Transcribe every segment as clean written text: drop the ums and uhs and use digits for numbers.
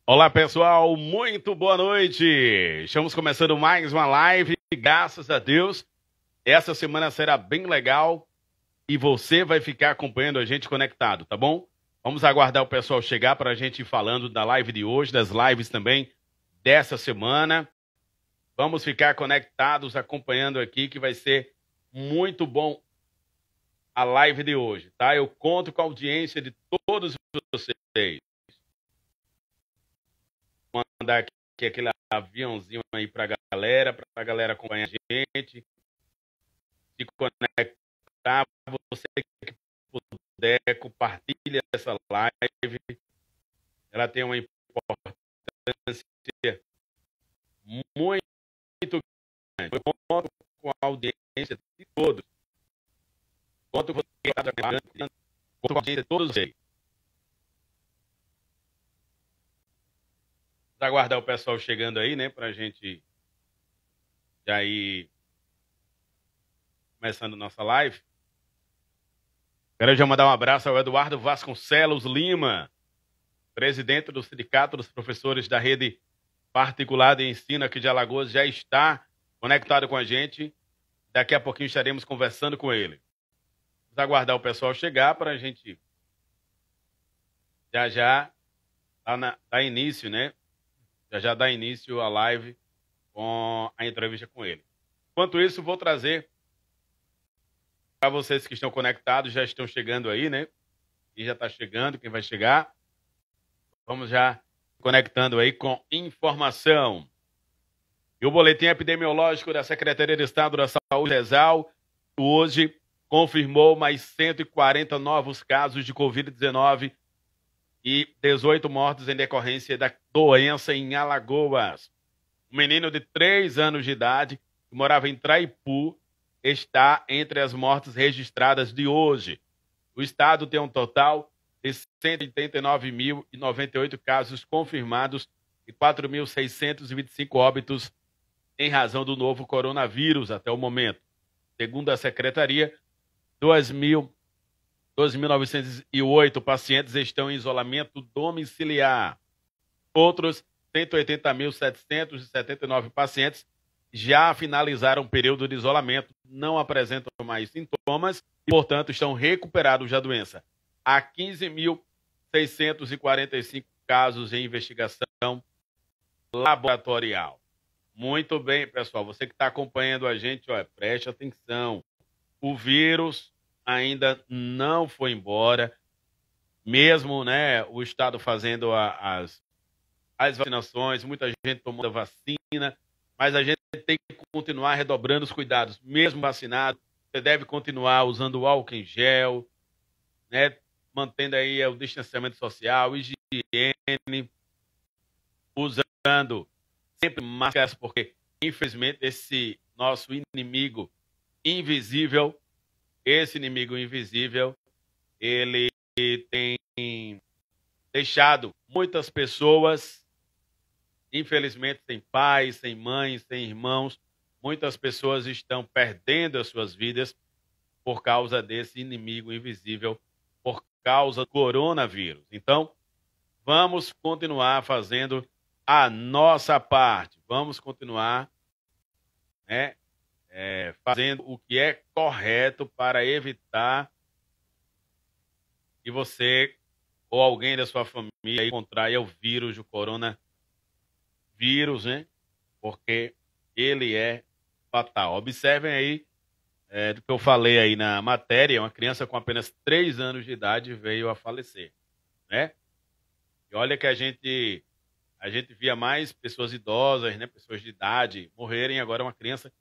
Olá, pessoal, muito boa noite. Estamos começando mais uma live, graças a Deus. Essa semana será bem legal e você vai ficar acompanhando a gente conectado, tá bom? Vamos aguardar o pessoal chegar para a gente ir falando da live de hoje, das lives também dessa semana. Vamos ficar conectados, acompanhando aqui, que vai ser muito bom a live de hoje, tá? Eu conto com a audiência de todos vocês. Mandar aqui aquele aviãozinho aí pra galera acompanhar a gente, se conectar, você que puder, compartilha essa live, ela tem uma importância muito grande. Eu conto com a audiência de todos, conto com a audiência de todos vocês. Vamos aguardar o pessoal chegando aí, né, pra gente já ir começando nossa live. Quero já mandar um abraço ao Eduardo Vasconcelos Lima, presidente do Sindicato dos Professores da Rede Particular de Ensino aqui de Alagoas, já está conectado com a gente. Daqui a pouquinho estaremos conversando com ele. Vamos aguardar o pessoal chegar para a gente já dar início, né? Já dar início à live com a entrevista com ele. Enquanto isso, vou trazer para vocês que estão conectados, já estão chegando aí, né? Quem já está chegando, quem vai chegar. Vamos já conectando aí com informação. E o boletim epidemiológico da Secretaria de Estado da Saúde, ESAL, hoje confirmou mais 140 novos casos de Covid-19 e 18 mortes em decorrência da doença em Alagoas. Um menino de 3 anos de idade, que morava em Traipu, está entre as mortes registradas de hoje. O estado tem um total de 189.098 casos confirmados e 4.625 óbitos em razão do novo coronavírus até o momento. Segundo a secretaria, 2.908 pacientes estão em isolamento domiciliar. Outros 180.779 pacientes já finalizaram o período de isolamento, não apresentam mais sintomas e, portanto, estão recuperados da doença. Há 15.645 casos em investigação laboratorial. Muito bem, pessoal. Você que está acompanhando a gente, preste atenção. O vírus ainda não foi embora. Mesmo, né, o Estado fazendo as vacinações, muita gente tomando a vacina, mas a gente tem que continuar redobrando os cuidados. Mesmo vacinado, você deve continuar usando o álcool em gel, né, mantendo aí o distanciamento social, higiene, usando sempre máscaras, porque, infelizmente, esse nosso inimigo invisível, ele tem deixado muitas pessoas, infelizmente, sem pais, sem mães, sem irmãos. Muitas pessoas estão perdendo as suas vidas por causa desse inimigo invisível, por causa do coronavírus. Então, vamos continuar fazendo a nossa parte. Vamos continuar, né, fazendo o que é correto para evitar que você ou alguém da sua família contraia o vírus do coronavírus, né? Porque ele é fatal. Observem aí do que eu falei aí na matéria, uma criança com apenas 3 anos de idade veio a falecer, né? E olha que a gente via mais pessoas idosas, né, pessoas de idade morrerem, agora uma criança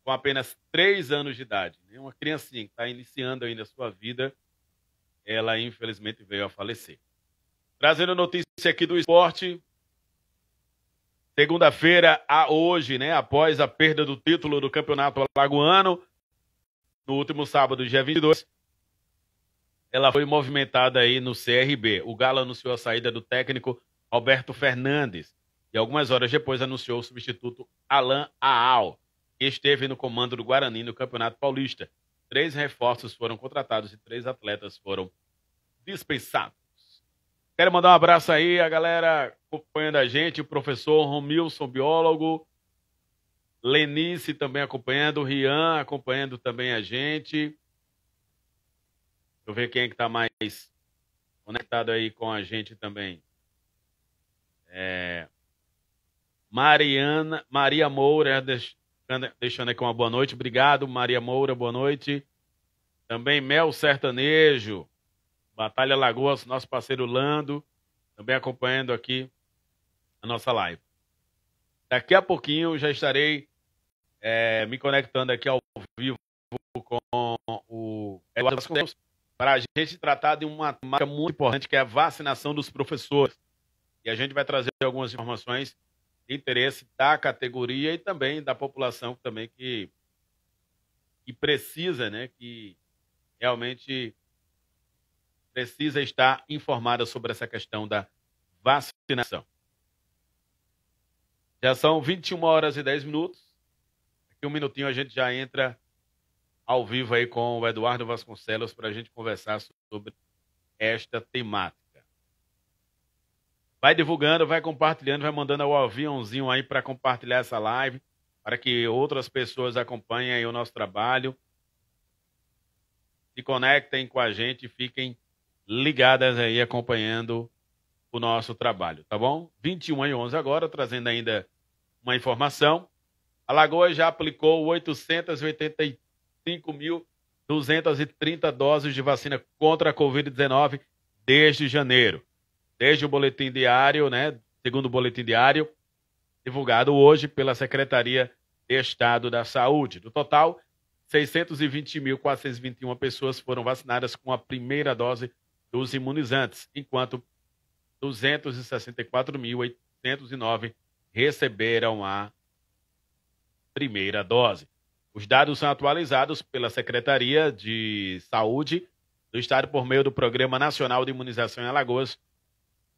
com apenas 3 anos de idade, né? Uma criancinha que está iniciando ainda a sua vida, ela infelizmente veio a falecer. Trazendo notícia aqui do esporte, segunda-feira a hoje, né, após a perda do título do Campeonato Alagoano, no último sábado, dia 22, ela foi movimentada aí no CRB. O Galo anunciou a saída do técnico Roberto Fernandes e algumas horas depois anunciou o substituto Alain Aal, que esteve no comando do Guarani no Campeonato Paulista. 3 reforços foram contratados e 3 atletas foram dispensados. Quero mandar um abraço aí a galera acompanhando a gente, o professor Romilson, biólogo, Lenice também acompanhando, o Rian acompanhando também a gente. Deixa eu ver quem é que está mais conectado aí com a gente também. Maria Moura, deixando aqui uma boa noite. Obrigado, Maria Moura, boa noite. Também Mel Sertanejo, Batalha Lagoas, nosso parceiro Lando, também acompanhando aqui a nossa live. Daqui a pouquinho já estarei me conectando aqui ao vivo com o Eduardo Vasconcelos para a gente tratar de uma temática muito importante, que é a vacinação dos professores. E a gente vai trazer algumas informações de interesse da categoria e também da população também que precisa, né, que realmente precisa estar informada sobre essa questão da vacinação. Já são 21h10. Daqui um minutinho a gente já entra ao vivo aí com o Eduardo Vasconcelos para a gente conversar sobre esta temática. Vai divulgando, vai compartilhando, vai mandando o aviãozinho aí para compartilhar essa live, para que outras pessoas acompanhem aí o nosso trabalho, se conectem com a gente e fiquem ligadas aí acompanhando o nosso trabalho, tá bom? 21h11 agora, trazendo ainda uma informação. Alagoas já aplicou 885.230 doses de vacina contra a Covid-19 desde janeiro. Desde o boletim diário, né? Segundo o boletim diário, divulgado hoje pela Secretaria de Estado da Saúde. Do total, 620.421 pessoas foram vacinadas com a primeira dose dos imunizantes, enquanto 264.809 receberam a primeira dose. Os dados são atualizados pela Secretaria de Saúde do Estado por meio do Programa Nacional de Imunização em Alagoas,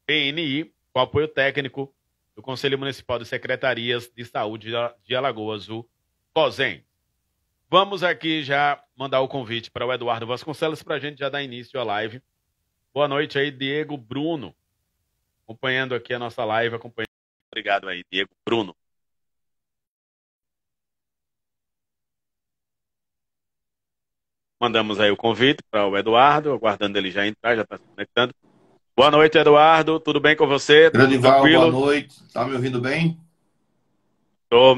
PNI, com apoio técnico do Conselho Municipal de Secretarias de Saúde de Alagoas, o COSEM. Vamos aqui já mandar o convite para o Eduardo Vasconcelos para a gente já dar início à live. Boa noite aí, Diego Bruno, acompanhando aqui a nossa live. Obrigado aí, Diego Bruno. Mandamos aí o convite para o Eduardo, aguardando ele já entrar, já está se conectando. Boa noite, Eduardo. Tudo bem com você? Grande Val, boa noite. Tá me ouvindo bem? Tô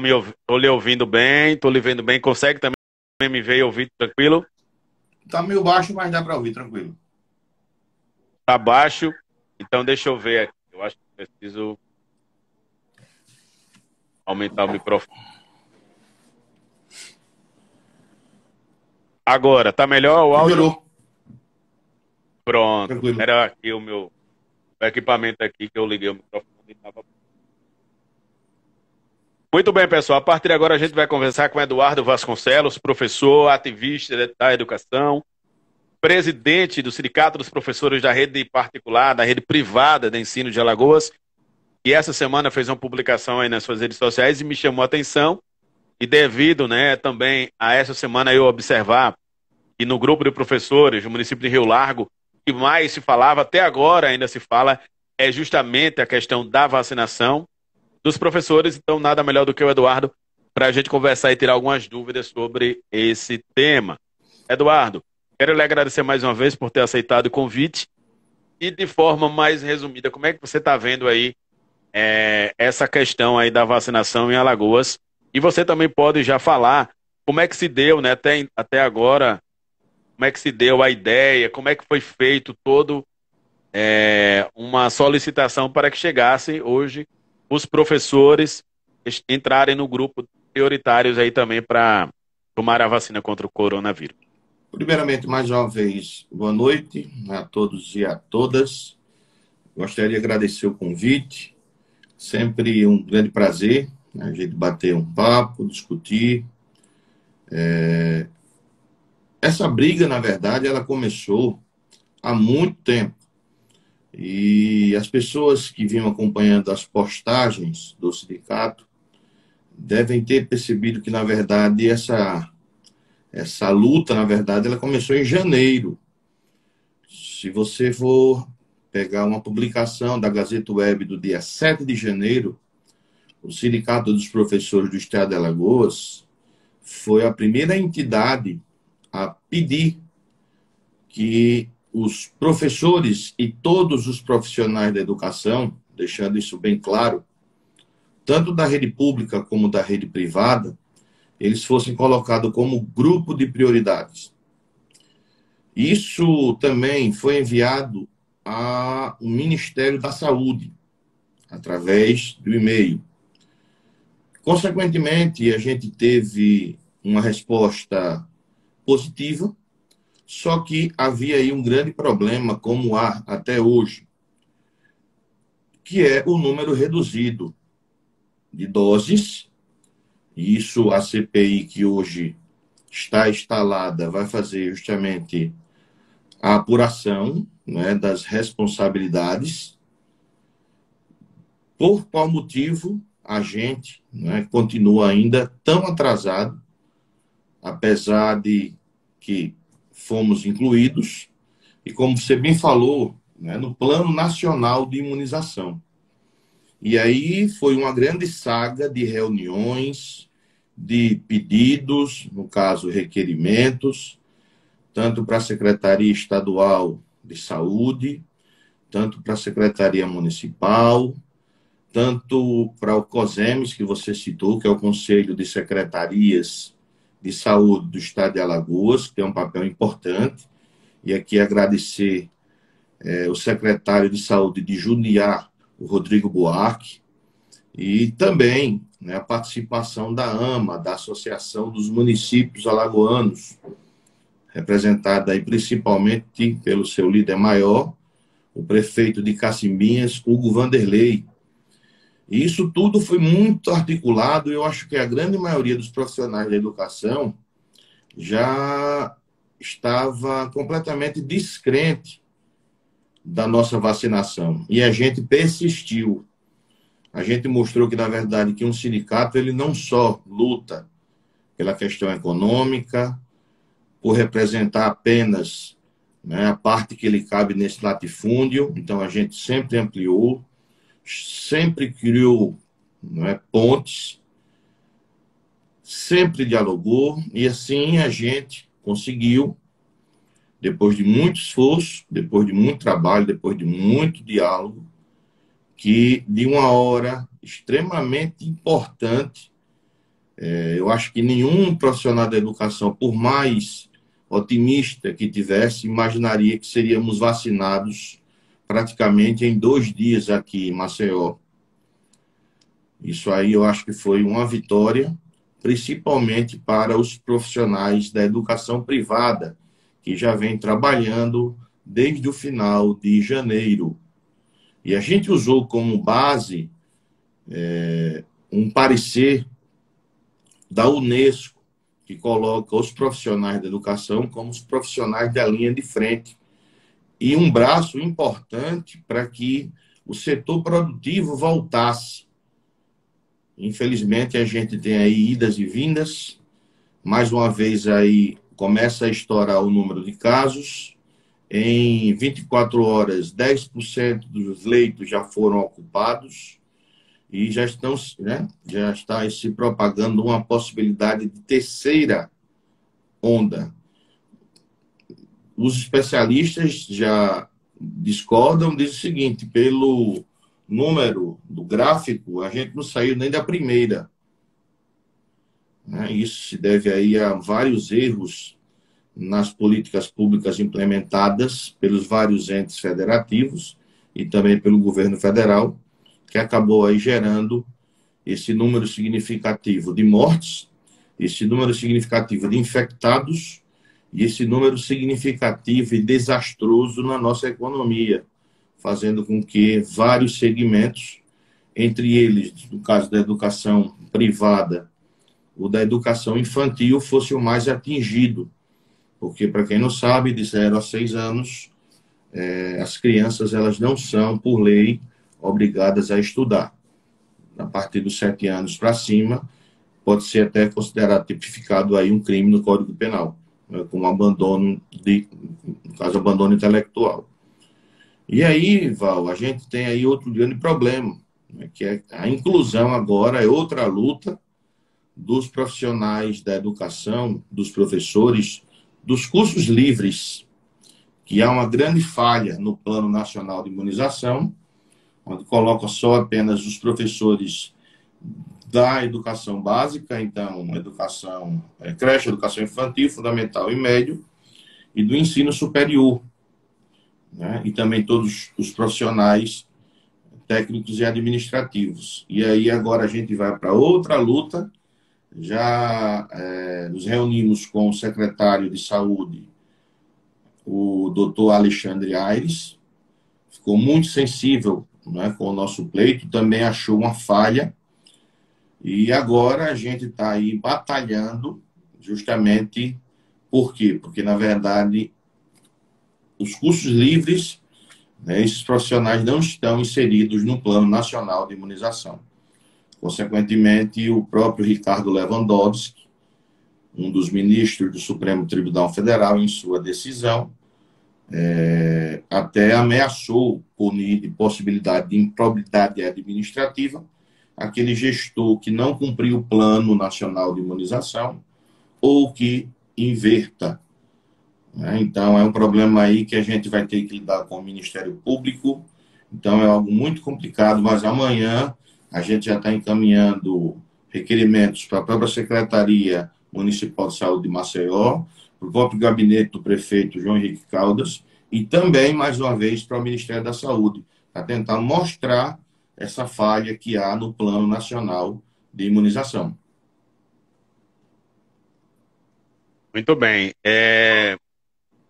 lhe ouvindo bem, tô lhe vendo bem. Consegue também me ver e ouvir tranquilo? Tá meio baixo, mas dá para ouvir tranquilo. Tá baixo, então deixa eu ver aqui. Eu acho que preciso aumentar o microfone. Agora, tá melhor o áudio? Melhorou. Pronto. Tranquilo. Era aqui o meu equipamento aqui que eu liguei o microfone e tava... Muito bem, pessoal. A partir de agora a gente vai conversar com Eduardo Vasconcelos, professor, ativista da educação, presidente do Sindicato dos Professores da rede particular, da rede privada de ensino de Alagoas, e essa semana fez uma publicação aí nas suas redes sociais e me chamou a atenção. E devido, né, também a essa semana eu observar que no grupo de professores do município de Rio Largo, o que mais se falava, até agora ainda se fala, é justamente a questão da vacinação dos professores. Então, nada melhor do que o Eduardo para a gente conversar e tirar algumas dúvidas sobre esse tema. Eduardo, quero lhe agradecer mais uma vez por ter aceitado o convite e, de forma mais resumida, como é que você está vendo aí essa questão aí da vacinação em Alagoas? E você também pode já falar como é que se deu, né, até agora, como é que se deu a ideia, como é que foi feito todo uma solicitação para que chegasse hoje os professores entrarem no grupo prioritários aí também para tomar a vacina contra o coronavírus. Primeiramente, mais uma vez, boa noite a todos e a todas. Gostaria de agradecer o convite. Sempre um grande prazer a gente bater um papo, discutir. Essa briga, na verdade, ela começou há muito tempo. E as pessoas que vinham acompanhando as postagens do sindicato devem ter percebido que, na verdade, essa luta, na verdade, ela começou em janeiro. Se você for pegar uma publicação da Gazeta Web do dia 7 de janeiro, o Sindicato dos Professores do Estado de Alagoas foi a primeira entidade a pedir que os professores e todos os profissionais da educação, deixando isso bem claro, tanto da rede pública como da rede privada, eles fossem colocados como grupo de prioridades. Isso também foi enviado ao Ministério da Saúde, através do e-mail. Consequentemente, a gente teve uma resposta positiva, só que havia aí um grande problema, como há até hoje, que é o número reduzido de doses. Isso a CPI que hoje está instalada vai fazer justamente a apuração, né, das responsabilidades. Por qual motivo a gente, né, continua ainda tão atrasado, apesar de que fomos incluídos, e como você bem falou, né, no Plano Nacional de Imunização. E aí foi uma grande saga de reuniões, de pedidos, no caso, requerimentos, tanto para a Secretaria Estadual de Saúde, tanto para a Secretaria Municipal, tanto para o COSEMES, que você citou, que é o Conselho de Secretarias de Saúde do Estado de Alagoas, que tem um papel importante, e aqui agradecer o secretário de Saúde de Juniá, o Rodrigo Buarque, e também, né, a participação da AMA, da Associação dos Municípios Alagoanos, representada aí principalmente pelo seu líder maior, o prefeito de Cacimbinhas, Hugo Vanderlei. E isso tudo foi muito articulado, e eu acho que a grande maioria dos profissionais da educação já estava completamente descrente da nossa vacinação. E a gente persistiu. A gente mostrou que, na verdade, que um sindicato ele não só luta pela questão econômica, por representar apenas, né, a parte que ele cabe nesse latifúndio. Então, a gente sempre ampliou, sempre criou, né, pontes, sempre dialogou, e assim a gente conseguiu, depois de muito esforço, depois de muito trabalho, depois de muito diálogo, que de uma hora extremamente importante, eu acho que nenhum profissional da educação, por mais otimista que tivesse, imaginaria que seríamos vacinados praticamente em 2 dias aqui em Maceió. Isso aí eu acho que foi uma vitória, principalmente para os profissionais da educação privada, que já vem trabalhando desde o final de janeiro. E a gente usou como base um parecer da Unesco, que coloca os profissionais da educação como os profissionais da linha de frente, e um braço importante para que o setor produtivo voltasse. Infelizmente, a gente tem aí idas e vindas. Mais uma vez, aí começa a estourar o número de casos. Em 24 horas, 10% dos leitos já foram ocupados e já estão, né, já está se propagando uma possibilidade de terceira onda. Os especialistas já discordam, diz o seguinte: pelo número do gráfico, a gente não saiu nem da primeira. Né? Isso se deve aí a vários erros nas políticas públicas implementadas pelos vários entes federativos e também pelo governo federal, que acabou aí gerando esse número significativo de mortes, esse número significativo de infectados e esse número significativo e desastroso na nossa economia, fazendo com que vários segmentos, entre eles, no caso da educação privada, o da educação infantil, fosse o mais atingido. Porque, para quem não sabe, de 0 a 6 anos, as crianças elas não são, por lei, obrigadas a estudar. A partir dos 7 anos para cima, pode ser até considerado tipificado aí um crime no Código Penal, né, como abandono, no caso, abandono intelectual. E aí, Val, a gente tem aí outro grande problema, né, que é a inclusão agora, é outra luta dos profissionais da educação, dos professores, dos cursos livres, que há uma grande falha no Plano Nacional de Imunização, onde coloca só apenas os professores da educação básica, então, educação, creche, educação infantil, fundamental e médio, e do ensino superior, né? E também todos os profissionais técnicos e administrativos. E aí agora a gente vai para outra luta, já nos reunimos com o secretário de Saúde, o doutor Alexandre Aires, ficou muito sensível, né, com o nosso pleito, também achou uma falha, e agora a gente está aí batalhando justamente por quê? Porque, na verdade, os cursos livres, né, esses profissionais não estão inseridos no Plano Nacional de Imunização. Consequentemente, o próprio Ricardo Lewandowski, um dos ministros do Supremo Tribunal Federal, em sua decisão, até ameaçou punir de possibilidade de improbidade administrativa aquele gestor que não cumpriu o Plano Nacional de Imunização ou que inverta. Então, é um problema aí que a gente vai ter que lidar com o Ministério Público. Então, é algo muito complicado, mas amanhã a gente já está encaminhando requerimentos para a própria Secretaria Municipal de Saúde de Maceió, para o próprio gabinete do prefeito João Henrique Caldas, e também, mais uma vez, para o Ministério da Saúde, para tentar mostrar essa falha que há no Plano Nacional de Imunização. Muito bem.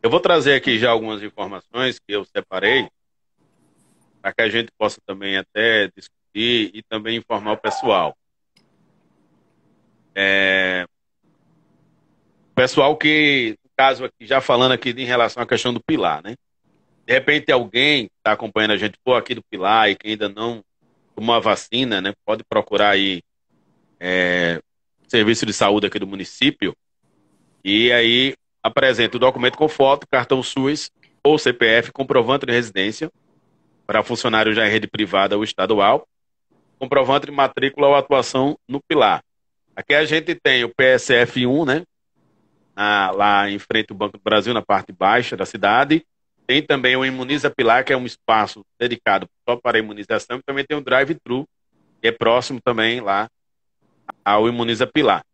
Eu vou trazer aqui já algumas informações que eu separei, para que a gente possa também até discutir e também informar o pessoal. Pessoal que, no caso aqui, já falando aqui em relação à questão do Pilar, né? De repente alguém que está acompanhando a gente por aqui do Pilar e que ainda não tomou a vacina, né? Pode procurar aí serviço de saúde aqui do município e aí apresenta o documento com foto, cartão SUS ou CPF, comprovante de residência para funcionário já em rede privada ou estadual, comprovante de matrícula ou atuação no Pilar. Aqui a gente tem o PSF1, né? Lá em frente ao Banco do Brasil, na parte baixa da cidade. Tem também o Imuniza Pilar, que é um espaço dedicado só para a imunização. E também tem o Drive-Thru, que é próximo também lá ao Imuniza Pilar.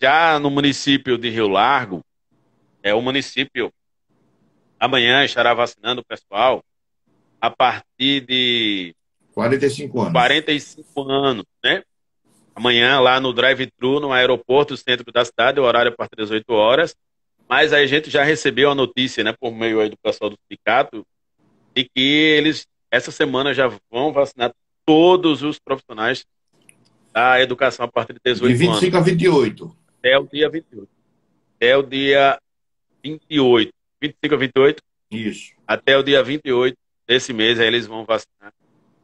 Já no município de Rio Largo, o município amanhã estará vacinando o pessoal a partir de 45 anos. 45 anos, né? Amanhã, lá no Drive-Thru, no aeroporto, centro da cidade, o horário é a partir das 8 horas. Mas aí a gente já recebeu a notícia, né, por meio aí do pessoal do sindicato, de que eles, essa semana, já vão vacinar todos os profissionais da educação a partir de 18 De 25 anos. a 28. Até o dia 28. Até o dia 28. 25 a 28? Isso. Até o dia 28 desse mês, aí eles vão vacinar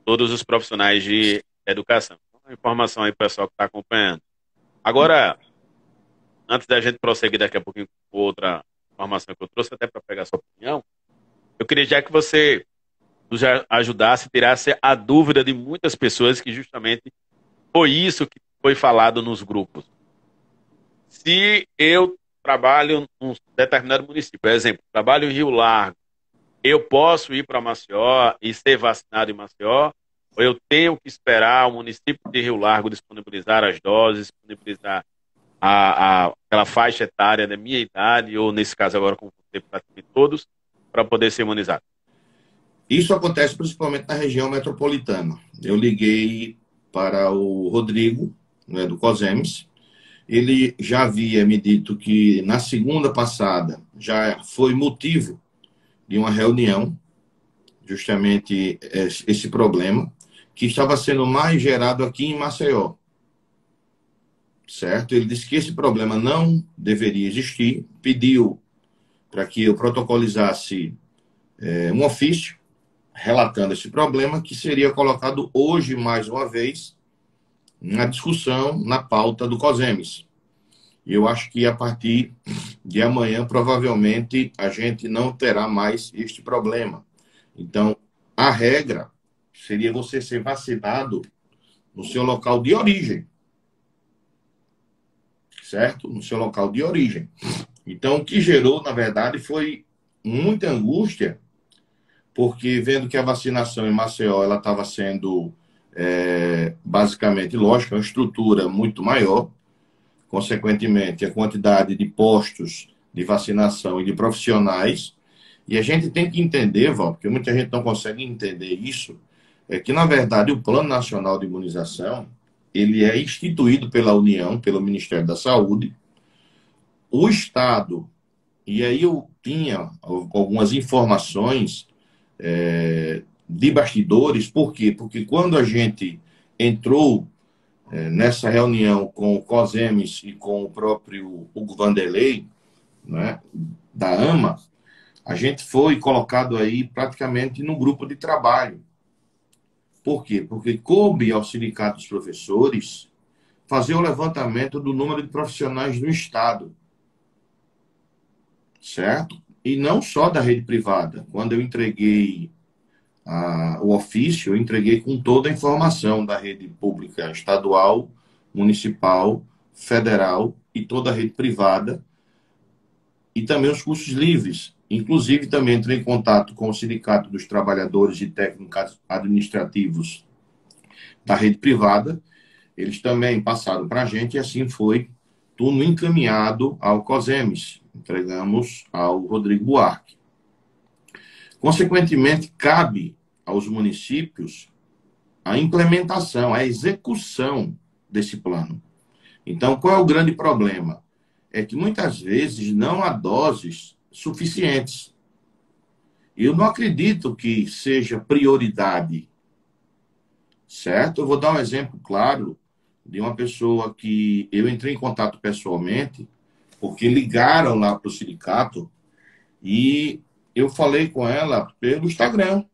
todos os profissionais de educação. Então, informação aí, pessoal que está acompanhando. Agora, antes da gente prosseguir daqui a pouquinho com outra informação que eu trouxe, até para pegar a sua opinião, eu queria já que você nos ajudasse, tirasse a dúvida de muitas pessoas, que justamente foi isso que foi falado nos grupos. Se eu trabalho num determinado município, por exemplo, trabalho em Rio Largo, eu posso ir para Maceió e ser vacinado em Maceió, ou eu tenho que esperar o município de Rio Largo disponibilizar as doses, disponibilizar aquela faixa etária da minha idade, ou nesse caso agora com você, praticamente todos, para poder ser imunizado? Isso acontece principalmente na região metropolitana. Eu liguei para o Rodrigo, né, do COSEMES. Ele já havia me dito que na segunda passada já foi motivo de uma reunião, justamente esse problema, que estava sendo mais gerado aqui em Maceió. Certo? Ele disse que esse problema não deveria existir, pediu para que eu protocolizasse um ofício relatando esse problema, que seria colocado hoje, mais uma vez, na discussão, na pauta do COSEMES. E eu acho que a partir de amanhã, provavelmente, a gente não terá mais este problema. Então, a regra seria você ser vacinado no seu local de origem, certo? No seu local de origem. Então, o que gerou, na verdade, foi muita angústia, porque vendo que a vacinação em Maceió ela estava sendo basicamente, lógico, uma estrutura muito maior, consequentemente, a quantidade de postos de vacinação e de profissionais. E a gente tem que entender, Val, porque muita gente não consegue entender isso, é que, na verdade, o Plano Nacional de Imunização, ele é instituído pela União, pelo Ministério da Saúde. O Estado, e aí eu tinha algumas informações de bastidores, por quê? Porque quando a gente entrou nessa reunião com o COSEMES e com o próprio Hugo Vanderlei, né, da AMA, a gente foi colocado aí praticamente no grupo de trabalho. Por quê? Porque coube ao Sindicato dos Professores fazer o levantamento do número de profissionais do Estado, certo? E não só da rede privada. Quando eu entreguei o ofício, eu entreguei com toda a informação da rede pública estadual, municipal, federal e toda a rede privada, e também os cursos livres. Inclusive, também entrei em contato com o Sindicato dos Trabalhadores e Técnicos Administrativos da rede privada. Eles também passaram para a gente, e assim foi tudo encaminhado ao COSEMES. Entregamos ao Rodrigo Buarque. Consequentemente, cabe aos municípios a implementação, a execução desse plano. Então, qual é o grande problema? É que muitas vezes não há doses suficientes. Eu não acredito que seja prioridade, certo? Eu vou dar um exemplo claro de uma pessoa que eu entrei em contato pessoalmente, porque ligaram lá para o sindicato e eu falei com ela pelo Instagram,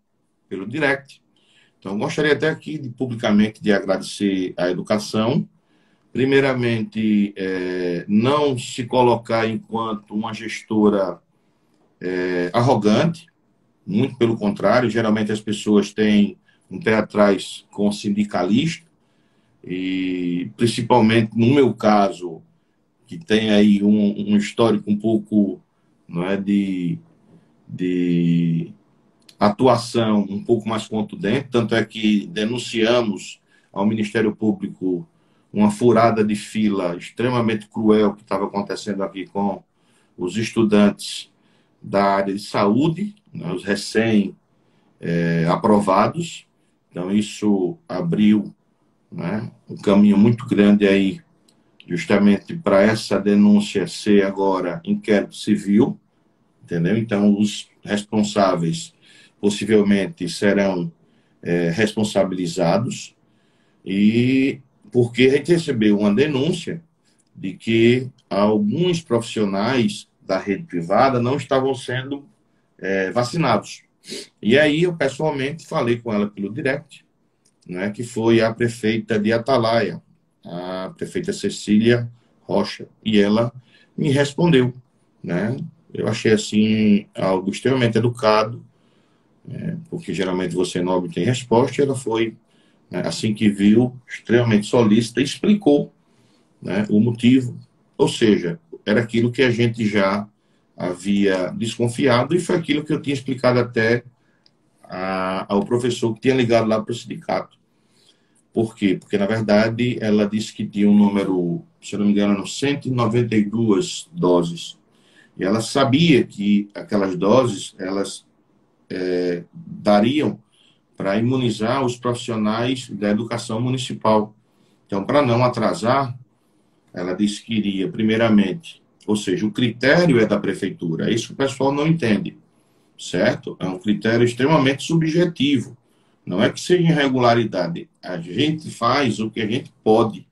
pelo direct. Então, gostaria até aqui, publicamente, de agradecer a educação. Primeiramente, não se colocar enquanto uma gestora arrogante, muito pelo contrário, geralmente as pessoas têm um pé atrás com o sindicalista, e principalmente no meu caso, que tem aí um histórico um pouco, não é, de atuação um pouco mais contundente, tanto é que denunciamos ao Ministério Público uma furada de fila extremamente cruel que estava acontecendo aqui com os estudantes da área de saúde, né, os recém-aprovados. Então, isso abriu, né, um caminho muito grande aí, justamente para essa denúncia ser agora inquérito civil, entendeu? Então, os responsáveis possivelmente serão responsabilizados, e porque a gente recebeu uma denúncia de que alguns profissionais da rede privada não estavam sendo vacinados. E aí eu pessoalmente falei com ela pelo direct, né, que foi a prefeita de Atalaia, a prefeita Cecília Rocha, e ela me respondeu, né? Eu achei assim algo extremamente educado, porque geralmente você não obtém resposta. E ela foi, né, assim que viu, extremamente solícita, explicou, né, o motivo, ou seja, era aquilo que a gente já havia desconfiado, e foi aquilo que eu tinha explicado até ao professor que tinha ligado lá para o sindicato. Por quê? Porque, na verdade, ela disse que tinha um número, se eu não me engano, eram 192 doses. E ela sabia que aquelas doses, elas dariam para imunizar os profissionais da educação municipal. Então, para não atrasar, ela disse que iria, primeiramente, ou seja, o critério é da prefeitura. É isso que o pessoal não entende, certo? É um critério extremamente subjetivo. Não é que seja irregularidade. A gente faz o que a gente pode,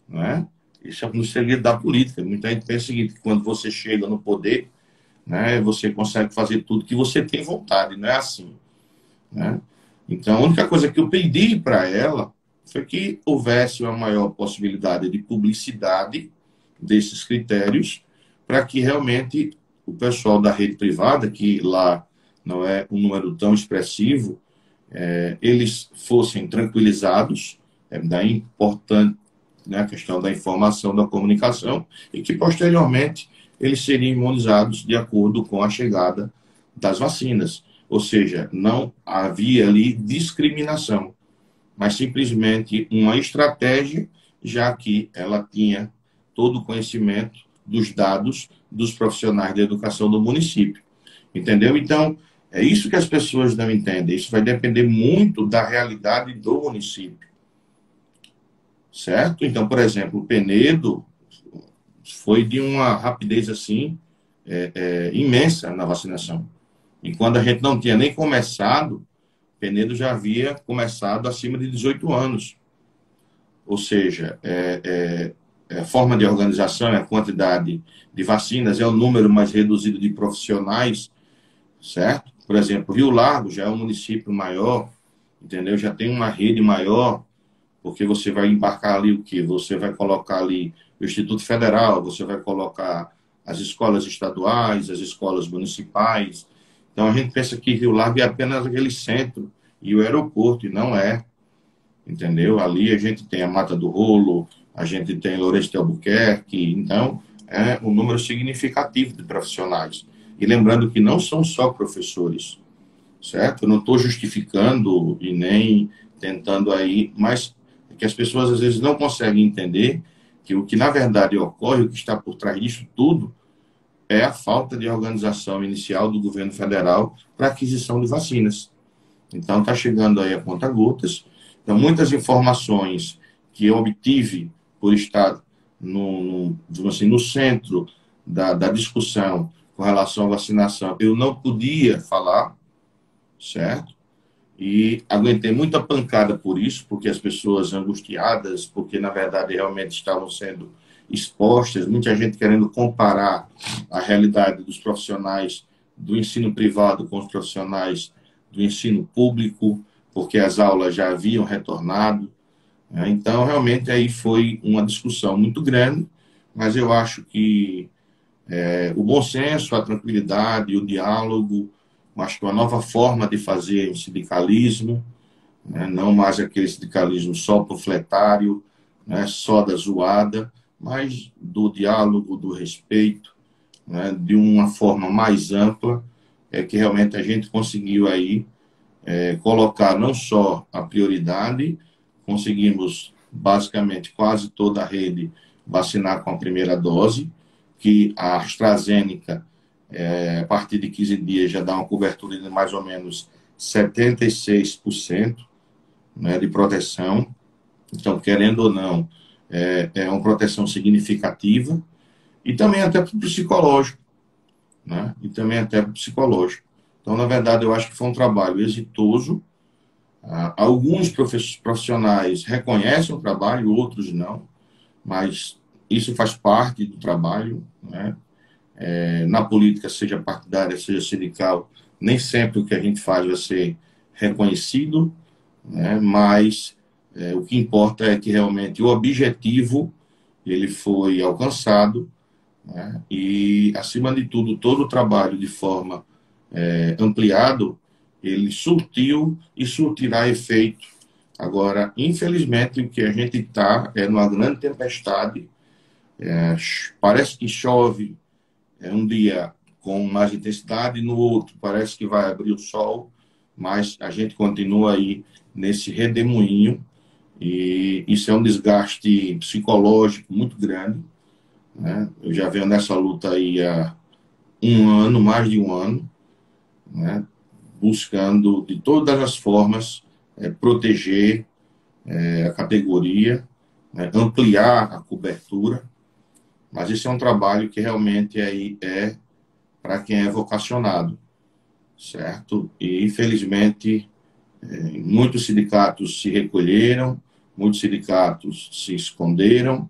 não é? Isso é um segredo da política. Muita gente pensa o seguinte, que quando você chega no poder, né, você consegue fazer tudo que você tem vontade. Não é assim, né? Então, a única coisa que eu pedi para ela foi que houvesse uma maior possibilidade de publicidade desses critérios, para que realmente o pessoal da rede privada, que lá não é um número tão expressivo, eles fossem tranquilizados, daí importante, né, a questão da informação, da comunicação, e que posteriormente eles seriam imunizados de acordo com a chegada das vacinas. Ou seja, não havia ali discriminação, mas simplesmente uma estratégia, já que ela tinha todo o conhecimento dos dados dos profissionais da educação do município. Entendeu? Então, é isso que as pessoas não entendem. Isso vai depender muito da realidade do município. Certo? Então, por exemplo, o Penedo foi de uma rapidez assim imensa na vacinação. E quando a gente não tinha nem começado, Penedo já havia começado acima de 18 anos. Ou seja, a forma de organização, a quantidade de vacinas, é o número mais reduzido de profissionais, certo? Por exemplo, Rio Largo já é um município maior, entendeu? Já tem uma rede maior, porque você vai embarcar ali o quê? Você vai colocar ali o Instituto Federal, você vai colocar as escolas estaduais, as escolas municipais. Então a gente pensa que Rio Largo é apenas aquele centro e o aeroporto, e não é, entendeu? Ali a gente tem a Mata do Rolo, a gente tem Lourenço de Albuquerque, então é um número significativo de profissionais. E lembrando que não são só professores, certo? Eu não estou justificando e nem tentando aí, mas que as pessoas às vezes não conseguem entender que o que na verdade ocorre, o que está por trás disso tudo, é a falta de organização inicial do governo federal para aquisição de vacinas. Então está chegando aí a conta-gotas. Então muitas informações que eu obtive por estar assim, no centro da discussão com relação à vacinação, eu não podia falar, certo? E aguentei muita pancada por isso, porque as pessoas angustiadas, porque na verdade realmente estavam sendo expostas, muita gente querendo comparar a realidade dos profissionais do ensino privado com os profissionais do ensino público, porque as aulas já haviam retornado, né? Então, realmente, aí foi uma discussão muito grande, mas eu acho que o bom senso, a tranquilidade, o diálogo, acho que uma nova forma de fazer o sindicalismo, né? Não mais aquele sindicalismo só panfletário, né? Só da zoada, mas do diálogo, do respeito, né? De uma forma mais ampla, é que realmente a gente conseguiu aí colocar não só a prioridade, conseguimos basicamente quase toda a rede vacinar com a primeira dose, que a AstraZeneca, a partir de 15 dias, já dá uma cobertura de mais ou menos 76%, né, de proteção. Então, querendo ou não, é uma proteção significativa. E também até para o psicológico, né? E também até para o psicológico. Então, na verdade, eu acho que foi um trabalho exitoso. Alguns profissionais reconhecem o trabalho, outros não, mas isso faz parte do trabalho, né? Na política, seja partidária, seja sindical, nem sempre o que a gente faz vai ser reconhecido, né? Mas o que importa é que realmente o objetivo ele foi alcançado, né? E, acima de tudo, todo o trabalho de forma ampliado, ele surtiu e surtirá efeito. Agora, infelizmente, o que a gente está é numa grande tempestade. Parece que chove um dia com mais intensidade, no outro parece que vai abrir o sol, mas a gente continua aí nesse redemoinho e isso é um desgaste psicológico muito grande, né? Eu já venho nessa luta aí há um ano, mais de um ano, né? Buscando de todas as formas proteger a categoria, né? Ampliar a cobertura, mas isso é um trabalho que realmente aí é para quem é vocacionado, certo? E, infelizmente, muitos sindicatos se recolheram, muitos sindicatos se esconderam,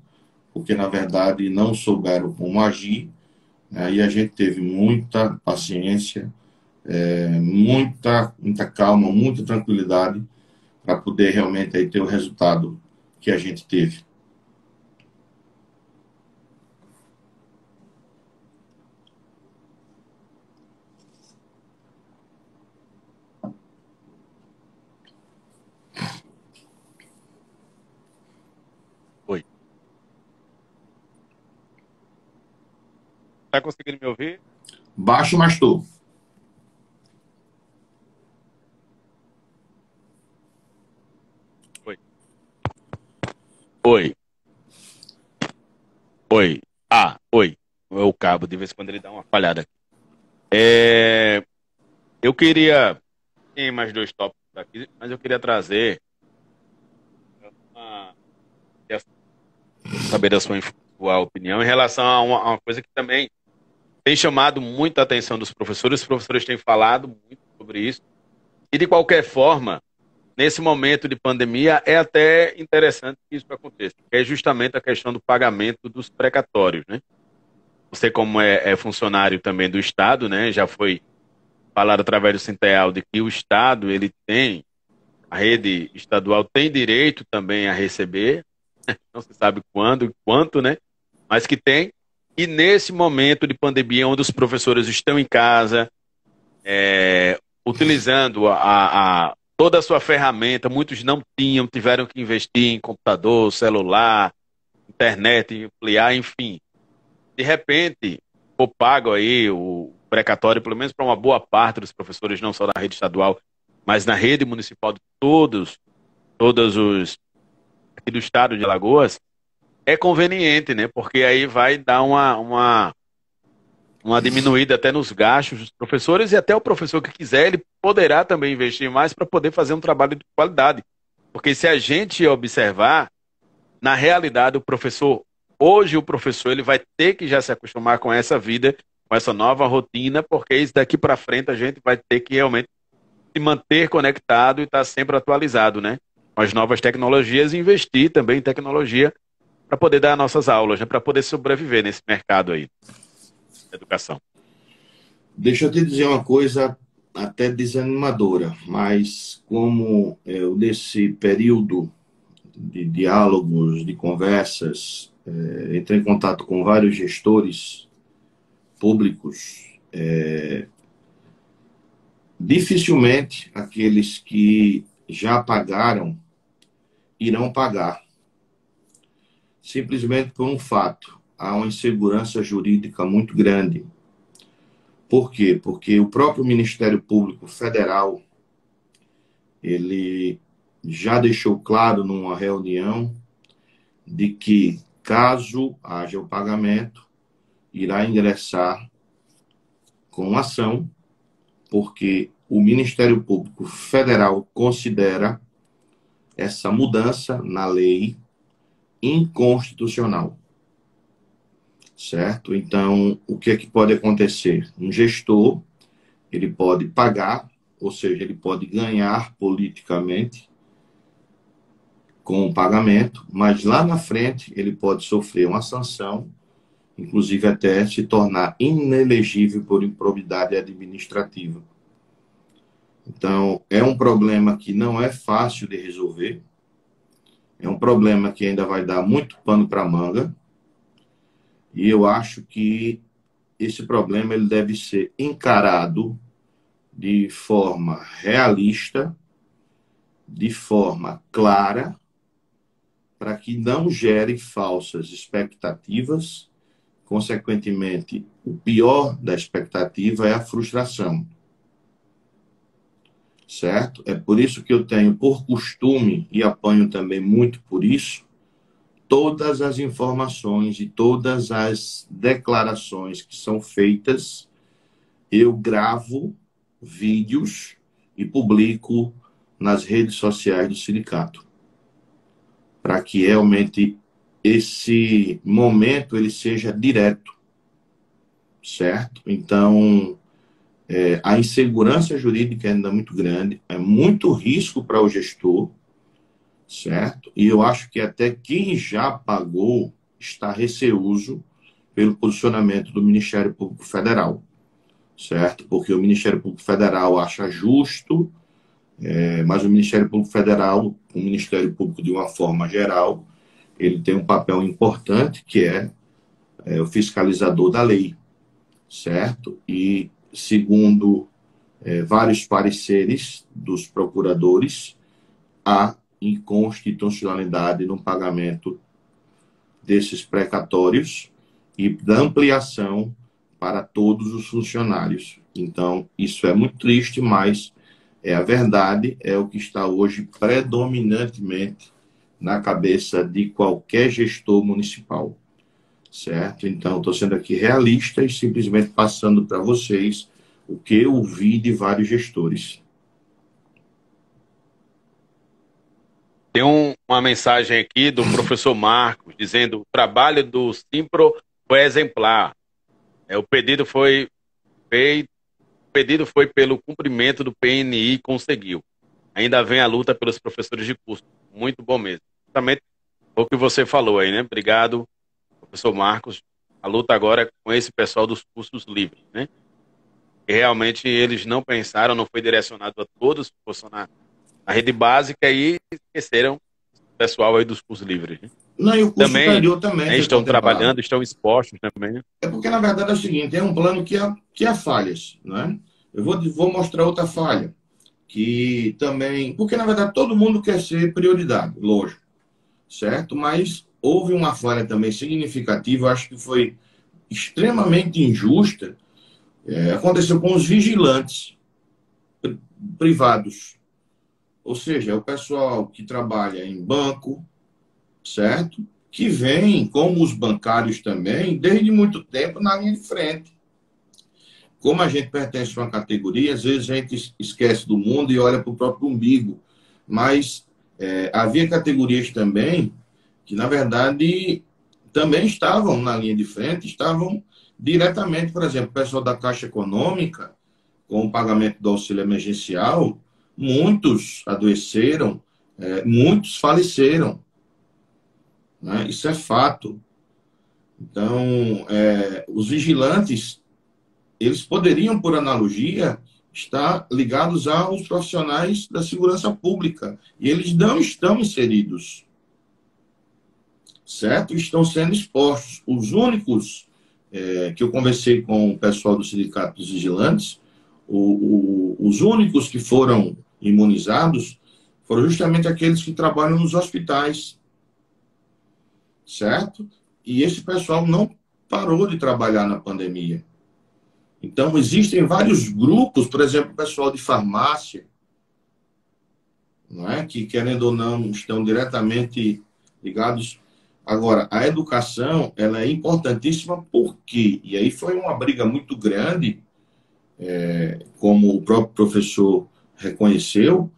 porque, na verdade, não souberam como agir, né? E a gente teve muita paciência, muita calma, muita tranquilidade para poder realmente aí ter o resultado que a gente teve. Tá conseguindo me ouvir? Baixo, mas estou. Oi. Oi. Oi. Oi. É o cabo, de vez em quando ele dá uma falhada aqui. Eu queria. Tem mais dois tópicos aqui, mas eu queria trazer uma, saber da sua opinião em relação a uma coisa que também tem chamado muita atenção dos professores. Os professores têm falado muito sobre isso. E, de qualquer forma, nesse momento de pandemia, é até interessante que isso aconteça, que é justamente a questão do pagamento dos precatórios, né? Você, como é funcionário também do Estado, né, já foi falado através do Sinteal de que o Estado, ele tem, a rede estadual tem direito também a receber, não se sabe quando e quanto, né, mas que tem. E nesse momento de pandemia, onde os professores estão em casa, utilizando toda a sua ferramenta, muitos não tinham, tiveram que investir em computador, celular, internet, ampliar, enfim. De repente, for pago aí o precatório, pelo menos para uma boa parte dos professores, não só da rede estadual, mas na rede municipal de todos os aqui do estado de Alagoas, é conveniente, né? Porque aí vai dar uma diminuída até nos gastos dos professores e até o professor que quiser, ele poderá também investir mais para poder fazer um trabalho de qualidade. Porque se a gente observar, na realidade, hoje o professor, ele vai ter que já se acostumar com essa vida, com essa nova rotina, porque isso daqui para frente a gente vai ter que realmente se manter conectado e estar sempre atualizado, né? Com as novas tecnologias e investir também em tecnologia para poder dar nossas aulas, né? Para poder sobreviver nesse mercado aí, de educação. Deixa eu te dizer uma coisa até desanimadora, mas como eu, nesse período de diálogos, de conversas, entrei em contato com vários gestores públicos, dificilmente aqueles que já pagaram irão pagar, simplesmente por um fato: há uma insegurança jurídica muito grande. Por quê? Porque o próprio Ministério Público Federal, ele já deixou claro numa reunião de que, caso haja o pagamento, irá ingressar com ação, porque o Ministério Público Federal considera essa mudança na lei inconstitucional, certo? Então, o que é que pode acontecer? Um gestor, ele pode pagar, ou seja, ele pode ganhar politicamente com o pagamento, mas lá na frente ele pode sofrer uma sanção, inclusive até se tornar inelegível por improbidade administrativa. Então, é um problema que não é fácil de resolver, é um problema que ainda vai dar muito pano para manga, e eu acho que esse problema ele deve ser encarado de forma realista, de forma clara, para que não gere falsas expectativas. Consequentemente, o pior da expectativa é a frustração, certo? É por isso que eu tenho por costume, e apanho também muito por isso, todas as informações e todas as declarações que são feitas, eu gravo vídeos e publico nas redes sociais do sindicato, para que realmente esse momento ele seja direto, certo? Então, a insegurança jurídica ainda é muito grande, é muito risco para o gestor, certo? E eu acho que até quem já pagou está receoso pelo posicionamento do Ministério Público Federal, certo? Porque o Ministério Público Federal acha justo, mas o Ministério Público Federal, o Ministério Público de uma forma geral, ele tem um papel importante, que é o fiscalizador da lei, certo? E, segundo vários pareceres dos procuradores, há inconstitucionalidade no pagamento desses precatórios e da ampliação para todos os funcionários. Então, isso é muito triste, mas é a verdade, é o que está hoje predominantemente na cabeça de qualquer gestor municipal, certo? Então, estou sendo aqui realista e simplesmente passando para vocês o que eu ouvi de vários gestores. Tem uma mensagem aqui do professor Marcos, dizendo: o trabalho do Simpro foi exemplar. O pedido foi feito, o pedido foi pelo cumprimento do PNI e conseguiu. Ainda vem a luta pelos professores de curso. Muito bom mesmo. Exatamente o que você falou aí, né? Obrigado, professor Marcos. A luta agora é com esse pessoal dos cursos livres, né? E realmente eles não pensaram, não foi direcionado a todos que fossem na rede básica e esqueceram o pessoal aí dos cursos livres, né? Não, e o curso Também, superior também né, foi estão contemplado. trabalhando, estão expostos também, né? É porque, na verdade, é o seguinte, é um plano que há falhas, né? Eu vou mostrar outra falha, que também... Porque, na verdade, todo mundo quer ser prioridade, lógico, certo? Mas houve uma falha também significativa, acho que foi extremamente injusta, aconteceu com os vigilantes privados. Ou seja, é o pessoal que trabalha em banco, certo? Que vem, como os bancários também, desde muito tempo na linha de frente. Como a gente pertence a uma categoria, às vezes a gente esquece do mundo e olha para o próprio umbigo. Mas havia categorias também que, na verdade, também estavam na linha de frente, estavam diretamente, por exemplo, o pessoal da Caixa Econômica, com o pagamento do auxílio emergencial, muitos adoeceram, muitos faleceram, né? Isso é fato. Então, os vigilantes, eles poderiam, por analogia, estar ligados aos profissionais da segurança pública. E eles não estão inseridos, certo? Estão sendo expostos. Os únicos que eu conversei com o pessoal do Sindicato dos Vigilantes, os únicos que foram imunizados foram justamente aqueles que trabalham nos hospitais, certo? E esse pessoal não parou de trabalhar na pandemia. Então, existem vários grupos, por exemplo, o pessoal de farmácia, não é? Que, querendo ou não, estão diretamente ligados. Agora, a educação, ela é importantíssima porque, e aí foi uma briga muito grande, como o próprio professor reconheceu.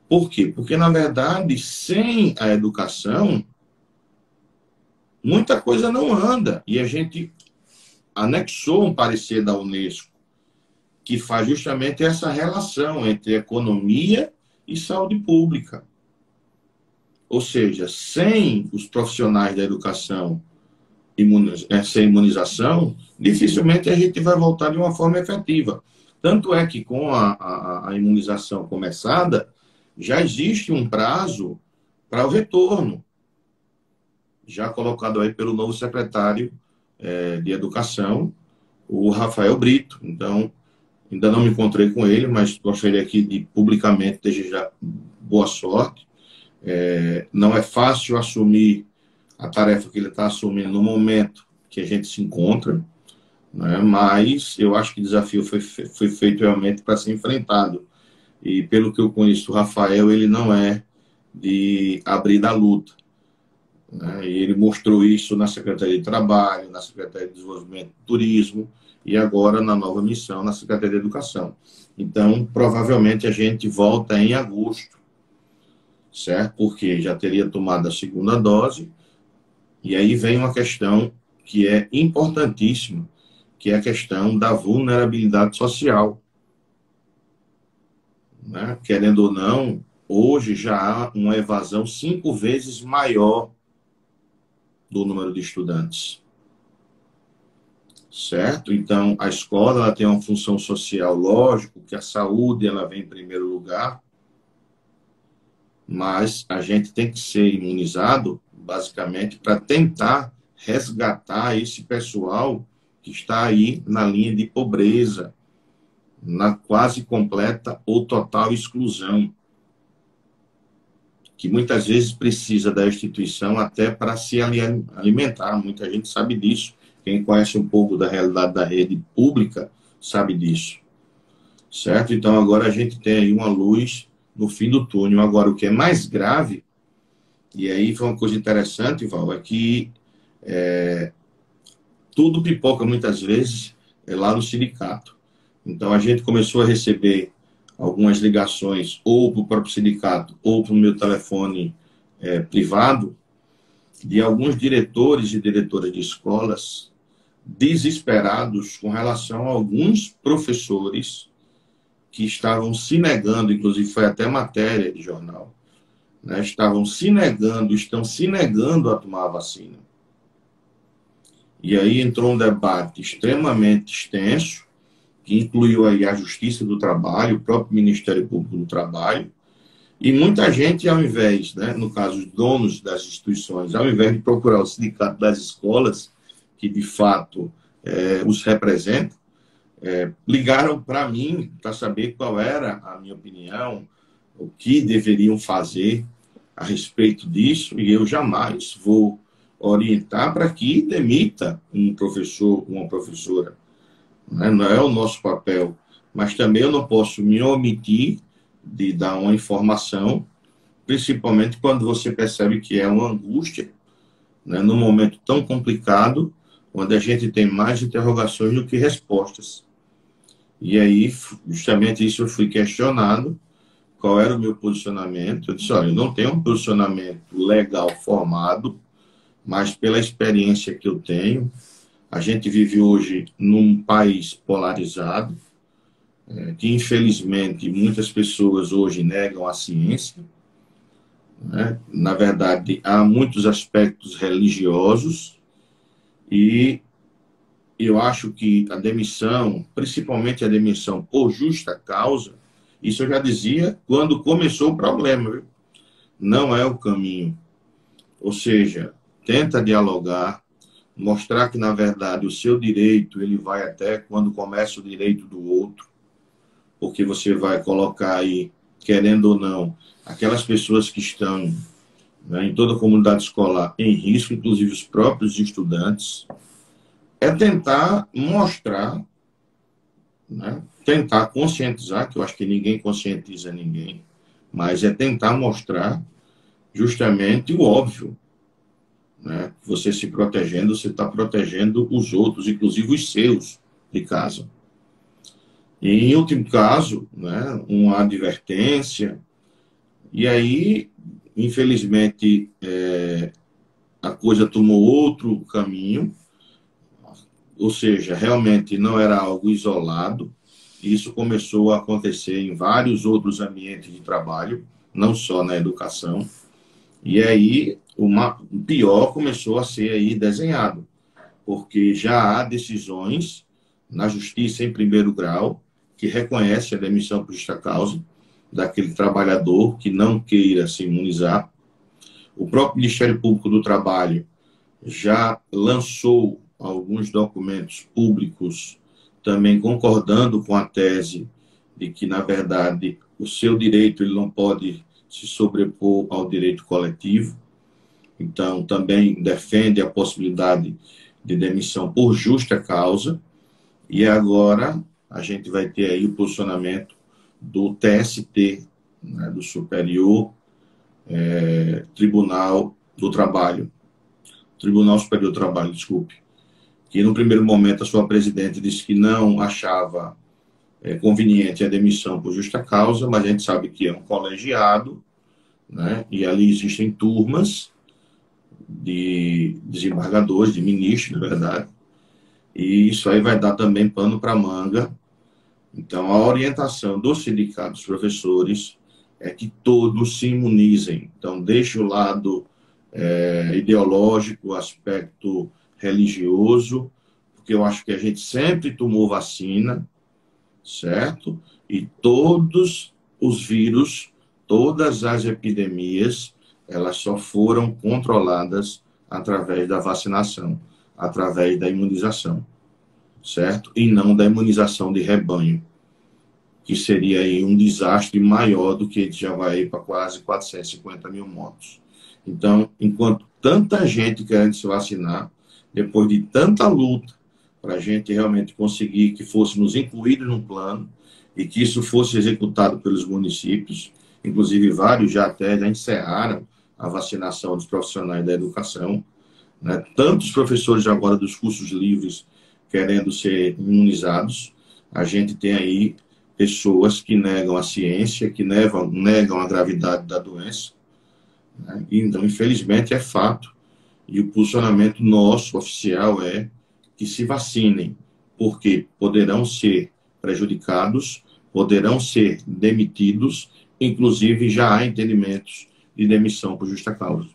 Por quê? Porque, na verdade, sem a educação, muita coisa não anda. E a gente anexou um parecer da Unesco que faz justamente essa relação entre economia e saúde pública. Ou seja, sem os profissionais da educação, sem imunização, dificilmente a gente vai voltar de uma forma efetiva. Tanto é que com a imunização começada, já existe um prazo para o retorno, já colocado aí pelo novo secretário de Educação, o Rafael Brito. Então, ainda não me encontrei com ele, mas gostaria aqui de publicamente desejar boa sorte. Não é fácil assumir a tarefa que ele está assumindo no momento que a gente se encontra, né? Mas eu acho que o desafio foi feito realmente para ser enfrentado. E pelo que eu conheço, o Rafael, ele não é de abrir da luta, né? E ele mostrou isso na Secretaria de Trabalho, na Secretaria de Desenvolvimento e Turismo e agora na nova missão na Secretaria de Educação. Então, provavelmente a gente volta em agosto, certo? Porque já teria tomado a segunda dose. E aí vem uma questão que é importantíssima, que é a questão da vulnerabilidade social, né? Querendo ou não, hoje já há uma evasão 5 vezes maior do número de estudantes, certo? Então, a escola ela tem uma função social, lógico, que a saúde ela vem em primeiro lugar, mas a gente tem que ser imunizado, basicamente, para tentar resgatar esse pessoal que está aí na linha de pobreza, na quase completa ou total exclusão, que muitas vezes precisa da instituição até para se alimentar. Muita gente sabe disso. Quem conhece um pouco da realidade da rede pública sabe disso, certo? Então, agora a gente tem aí uma luz no fim do túnel. Agora, o que é mais grave, e aí foi uma coisa interessante, Val, é que tudo pipoca muitas vezes lá no sindicato. Então, a gente começou a receber algumas ligações ou para o próprio sindicato ou para o meu telefone privado de alguns diretores e diretoras de escolas desesperados com relação a alguns professores que estavam se negando, inclusive foi até matéria de jornal, né? Estavam se negando, estão se negando a tomar a vacina. E aí entrou um debate extremamente extenso, que incluiu aí a Justiça do Trabalho, o próprio Ministério Público do Trabalho, e muita gente, ao invés, né, no caso, os donos das instituições, ao invés de procurar o sindicato das escolas, que de fato os representa, ligaram para mim para saber qual era a minha opinião, o que deveriam fazer a respeito disso, e eu jamais vou orientar para que demita um professor, uma professora. Não é o nosso papel, mas também eu não posso me omitir de dar uma informação, principalmente quando você percebe que é uma angústia, né, num momento tão complicado, onde a gente tem mais interrogações do que respostas. E aí, justamente isso, eu fui questionado, qual era o meu posicionamento. Eu disse, olha, eu não tenho um posicionamento legal formado, mas pela experiência que eu tenho, a gente vive hoje num país polarizado, que infelizmente muitas pessoas hoje negam a ciência, né? Na verdade, há muitos aspectos religiosos e eu acho que a demissão, principalmente a demissão por justa causa, isso eu já dizia quando começou o problema, viu? Não é o caminho. Ou seja, tenta dialogar, mostrar que, na verdade, o seu direito ele vai até quando começa o direito do outro, porque você vai colocar aí, querendo ou não, aquelas pessoas que estão, né, em toda a comunidade escolar em risco, inclusive os próprios estudantes. É tentar mostrar, né, tentar conscientizar, que eu acho que ninguém conscientiza ninguém, mas é tentar mostrar justamente o óbvio, né? Você se protegendo, você está protegendo os outros, inclusive os seus de casa. E, em último caso, né, uma advertência. E aí, infelizmente, a coisa tomou outro caminho, ou seja, realmente não era algo isolado. Isso começou a acontecer em vários outros ambientes de trabalho, não só na educação. E aí, o pior começou a ser aí desenhado, porque já há decisões na justiça em primeiro grau que reconhece a demissão por justa causa daquele trabalhador que não queira se imunizar. O próprio Ministério Público do Trabalho já lançou alguns documentos públicos também concordando com a tese de que, na verdade, o seu direito ele não pode se sobrepor ao direito coletivo. Então, também defende a possibilidade de demissão por justa causa. E agora a gente vai ter aí o posicionamento do TST, né, do Superior Tribunal do Trabalho. Tribunal Superior do Trabalho, desculpe. Que no primeiro momento a sua presidente disse que não achava conveniente a demissão por justa causa, mas a gente sabe que é um colegiado, né, e ali existem turmas de desembargadores, de ministros, na verdade, e isso aí vai dar também pano para manga. Então, a orientação do sindicato dos professores é que todos se imunizem. Então, deixe o lado ideológico, o aspecto religioso, porque eu acho que a gente sempre tomou vacina, certo? E todos os vírus, todas as epidemias, elas só foram controladas através da vacinação, através da imunização, certo? E não da imunização de rebanho, que seria aí um desastre maior do que já vai para quase 450 mil mortos. Então, enquanto tanta gente querendo se vacinar, depois de tanta luta, para a gente realmente conseguir que fôssemos incluídos no plano e que isso fosse executado pelos municípios. Inclusive, vários já encerraram a vacinação dos profissionais da educação, né? Tantos professores agora dos cursos livres querendo ser imunizados. A gente tem aí pessoas que negam a ciência, que negam a gravidade da doença, né? Então, infelizmente, é fato. E o posicionamento nosso, oficial, é que se vacinem, porque poderão ser prejudicados, poderão ser demitidos, inclusive já há entendimentos de demissão por justa causa.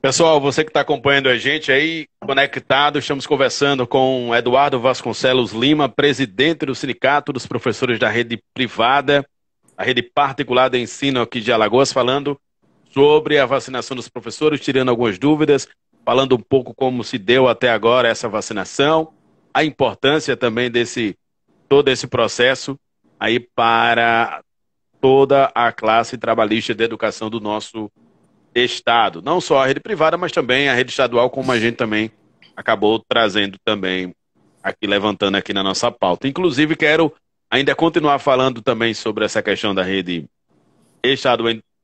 Pessoal, você que está acompanhando a gente aí, conectado, estamos conversando com Eduardo Vasconcelos Lima, presidente do Sindicato dos Professores da Rede Privada, a rede particular de ensino aqui de Alagoas, falando sobre a vacinação dos professores, tirando algumas dúvidas, falando um pouco como se deu até agora essa vacinação, a importância também todo esse processo aí para toda a classe trabalhista de educação do nosso Estado. Não só a rede privada, mas também a rede estadual, como a gente também acabou trazendo também aqui, levantando aqui na nossa pauta. Inclusive, quero ainda continuar falando também sobre essa questão da rede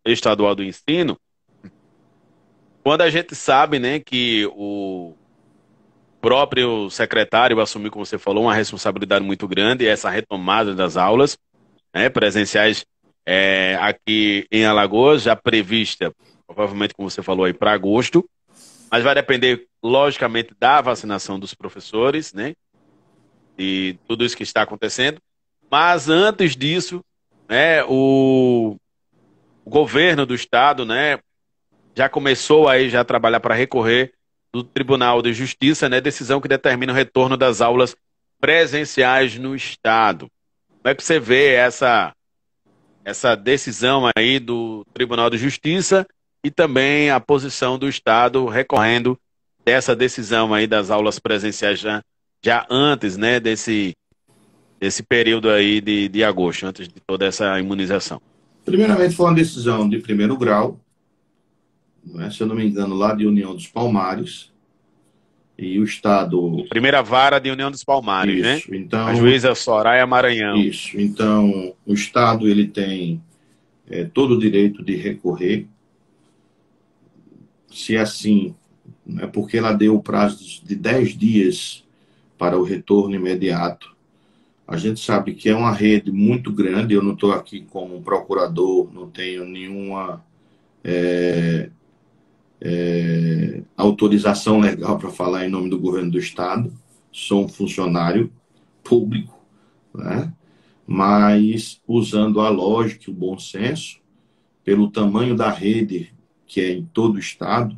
estadual do ensino, quando a gente sabe, né, que o próprio secretário assumiu, como você falou, uma responsabilidade muito grande, essa retomada das aulas, né, presenciais aqui em Alagoas, já prevista, provavelmente, como você falou aí, para agosto, mas vai depender, logicamente, da vacinação dos professores, né, e tudo isso que está acontecendo. Mas antes disso, né, o governo do estado, né, já começou aí já a trabalhar para recorrer do Tribunal de Justiça, né, decisão que determina o retorno das aulas presenciais no estado. Como é que você vê essa decisão aí do Tribunal de Justiça e também a posição do estado recorrendo dessa decisão aí das aulas presenciais já antes, né, desse período aí de agosto, antes de toda essa imunização? Primeiramente, foi uma decisão de primeiro grau, né, se eu não me engano, lá de União dos Palmares, e o Estado... Primeira vara de União dos Palmares, isso, né? então, a juíza Soraya Maranhão. Isso, então, o Estado ele tem todo o direito de recorrer, se assim, né, porque ela deu o prazo de 10 dias para o retorno imediato. A gente sabe que é uma rede muito grande, eu não estou aqui como procurador, não tenho nenhuma autorização legal para falar em nome do governo do estado, sou um funcionário público, né? Mas usando a lógica e o bom senso, pelo tamanho da rede que é em todo o estado,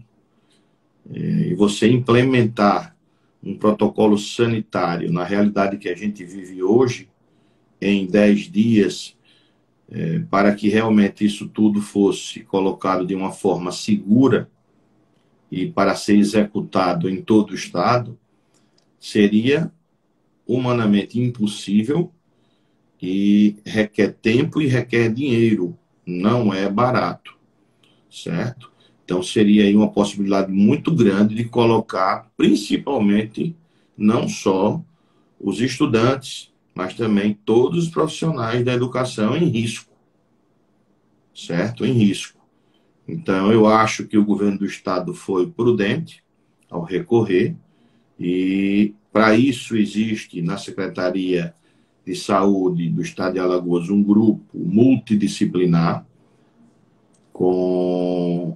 e você implementar um protocolo sanitário na realidade que a gente vive hoje, em 10 dias, para que realmente isso tudo fosse colocado de uma forma segura e para ser executado em todo o estado, seria humanamente impossível e requer tempo e requer dinheiro, não é barato, certo? Então seria aí uma possibilidade muito grande de colocar, principalmente, não só os estudantes, mas também todos os profissionais da educação em risco, certo? Em risco. Então, eu acho que o governo do estado foi prudente ao recorrer e, para isso, existe na Secretaria de Saúde do Estado de Alagoas um grupo multidisciplinar com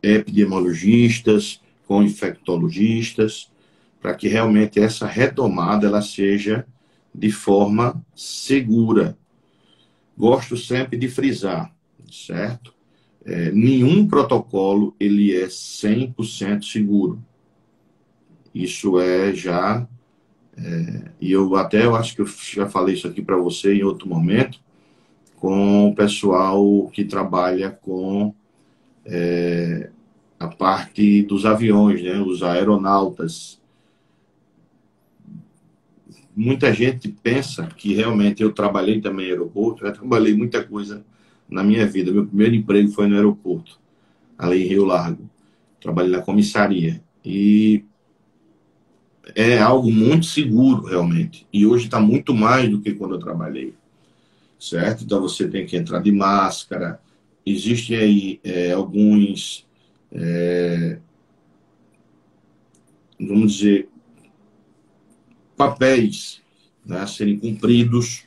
epidemiologistas, com infectologistas, para que realmente essa retomada ela seja de forma segura. Gosto sempre de frisar, certo? Nenhum protocolo ele é 100% seguro. Isso e eu acho que eu já falei isso aqui para você em outro momento, com o pessoal que trabalha com a parte dos aviões, né, os aeronautas. Muita gente pensa que realmente eu trabalhei também em aeroporto, eu trabalhei muita coisa na minha vida. Meu primeiro emprego foi no aeroporto, ali em Rio Largo. trabalhei na comissaria. E é algo muito seguro, realmente. E hoje está muito mais do que quando eu trabalhei, certo? Então você tem que entrar de máscara. Existem aí alguns, vamos dizer, papéis, né, a serem cumpridos,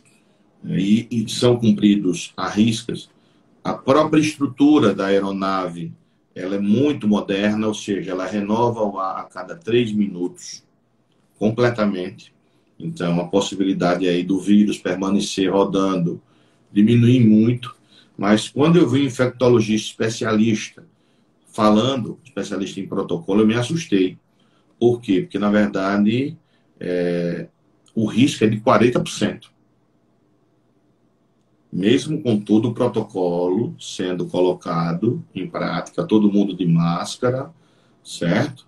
e são cumpridos à riscas. A própria estrutura da aeronave, ela é muito moderna, ou seja, ela renova o ar a cada 3 minutos, completamente. Então, a possibilidade aí do vírus permanecer rodando diminui muito. Mas quando eu vi um infectologista especialista falando, especialista em protocolo, eu me assustei. Por quê? Porque, na verdade, o risco é de 40%. Mesmo com todo o protocolo sendo colocado em prática, todo mundo de máscara, certo?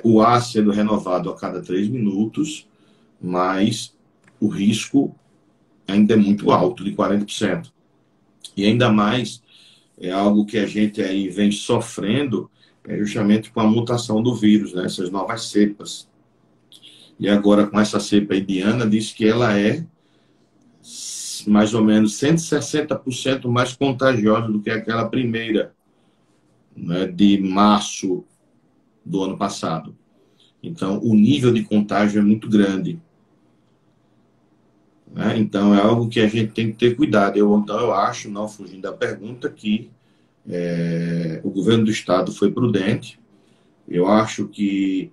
O ar sendo renovado a cada 3 minutos, mas o risco ainda é muito alto, de 40%. E ainda mais, é algo que a gente aí vem sofrendo, justamente com a mutação do vírus, né? Essas novas cepas. E agora, com essa cepa indiana, diz que ela é mais ou menos 160% mais contagiosa do que aquela primeira, né, de março do ano passado. Então, o nível de contágio é muito grande. Né? Então, é algo que a gente tem que ter cuidado. Então, eu acho, não fugindo da pergunta, que o governo do estado foi prudente. Eu acho que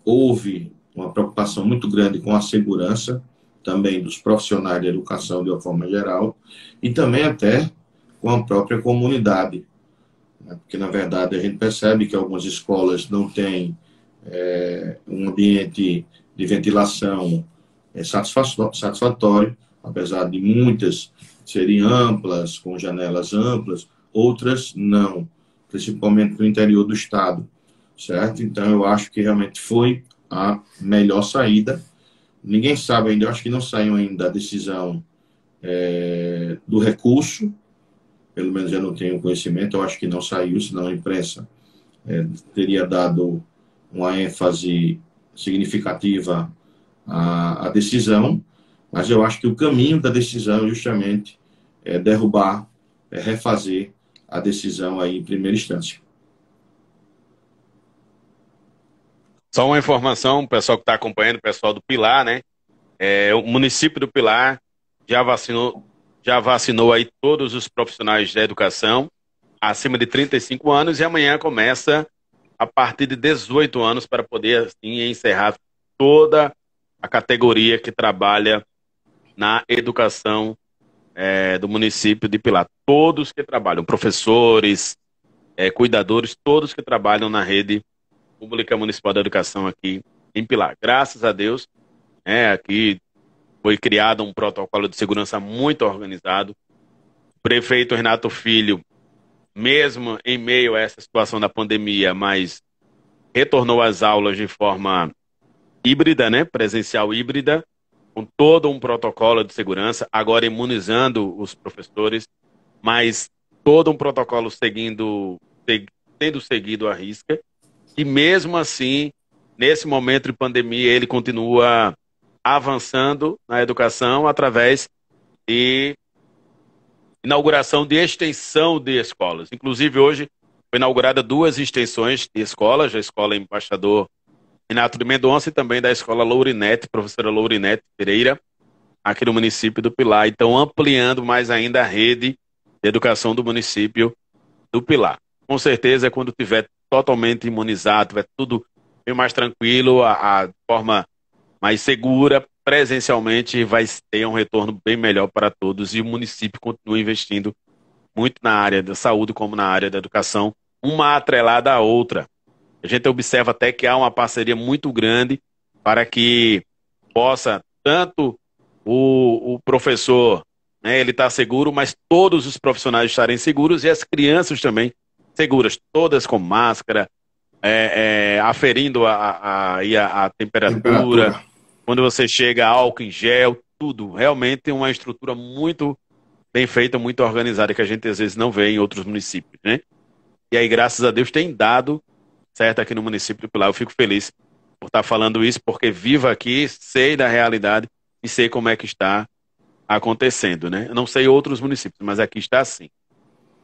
houve uma preocupação muito grande com a segurança também dos profissionais de educação de uma forma geral e também até com a própria comunidade. Né? Porque, na verdade, a gente percebe que algumas escolas não têm um ambiente de ventilação satisfatório, apesar de muitas serem amplas, com janelas amplas, outras não, principalmente no interior do estado, certo? Então, eu acho que realmente foi a melhor saída. Ninguém sabe ainda, eu acho que não saiu ainda a decisão do recurso, pelo menos eu não tenho conhecimento, eu acho que não saiu, senão a imprensa teria dado uma ênfase significativa à decisão, mas eu acho que o caminho da decisão justamente é derrubar, refazer a decisão aí em primeira instância. Só uma informação, o pessoal que está acompanhando, o pessoal do Pilar, né? O município do Pilar já vacinou aí todos os profissionais da educação acima de 35 anos e amanhã começa a partir de 18 anos para poder assim encerrar toda a categoria que trabalha na educação do município de Pilar. Todos que trabalham, professores, cuidadores, todos que trabalham na rede pública municipal da educação aqui em Pilar. Graças a Deus, aqui foi criado um protocolo de segurança muito organizado. O prefeito Renato Filho, mesmo em meio a essa situação da pandemia, mas retornou às aulas de forma híbrida, né? Presencial híbrida, com todo um protocolo de segurança, agora imunizando os professores, mas todo um protocolo sendo seguido à risca. E mesmo assim, nesse momento de pandemia, ele continua avançando na educação através de inauguração de extensão de escolas. Inclusive, hoje foi inaugurada 2 extensões de escolas, a Escola Embaixador Renato de Mendonça e também da Escola Lourinete, professora Lourinete Pereira, aqui no município do Pilar. Então, ampliando mais ainda a rede de educação do município do Pilar. Com certeza, quando tiver totalmente imunizado, tiver tudo bem mais tranquilo, a forma mais segura, presencialmente vai ter um retorno bem melhor para todos e o município continua investindo muito na área da saúde como na área da educação, uma atrelada à outra. A gente observa até que há uma parceria muito grande para que possa tanto o professor, né, ele estar seguro, mas todos os profissionais estarem seguros e as crianças também seguras, todas com máscara, aferindo a temperatura, Temperatura. quando você chega, álcool em gel, tudo. Realmente uma estrutura muito bem feita, muito organizada, que a gente às vezes não vê em outros municípios, né? E aí, graças a Deus, tem dado certo aqui no município de Pilar. Eu fico feliz por estar falando isso, porque vivo aqui, sei da realidade e sei como é que está acontecendo, né? Eu não sei outros municípios, mas aqui está assim,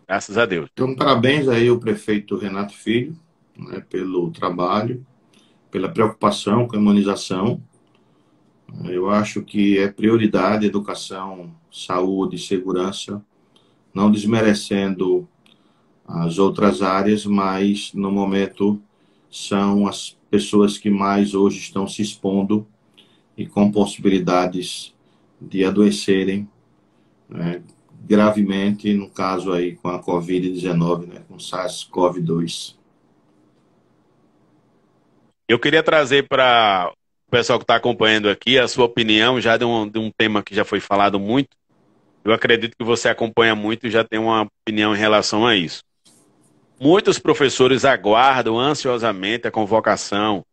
graças a Deus. Então, parabéns aí ao prefeito Renato Filho, né, pelo trabalho, pela preocupação com a imunização. Eu acho que é prioridade educação, saúde e segurança, não desmerecendo as outras áreas, mas no momento são as pessoas que mais hoje estão se expondo e com possibilidades de adoecerem, né, gravemente, no caso aí com a Covid-19, né, com SARS-CoV-2. Eu queria trazer para o pessoal que está acompanhando aqui a sua opinião já de um tema que já foi falado muito. Eu acredito que você acompanha muito e já tem uma opinião em relação a isso. Muitos professores aguardam ansiosamente a convocação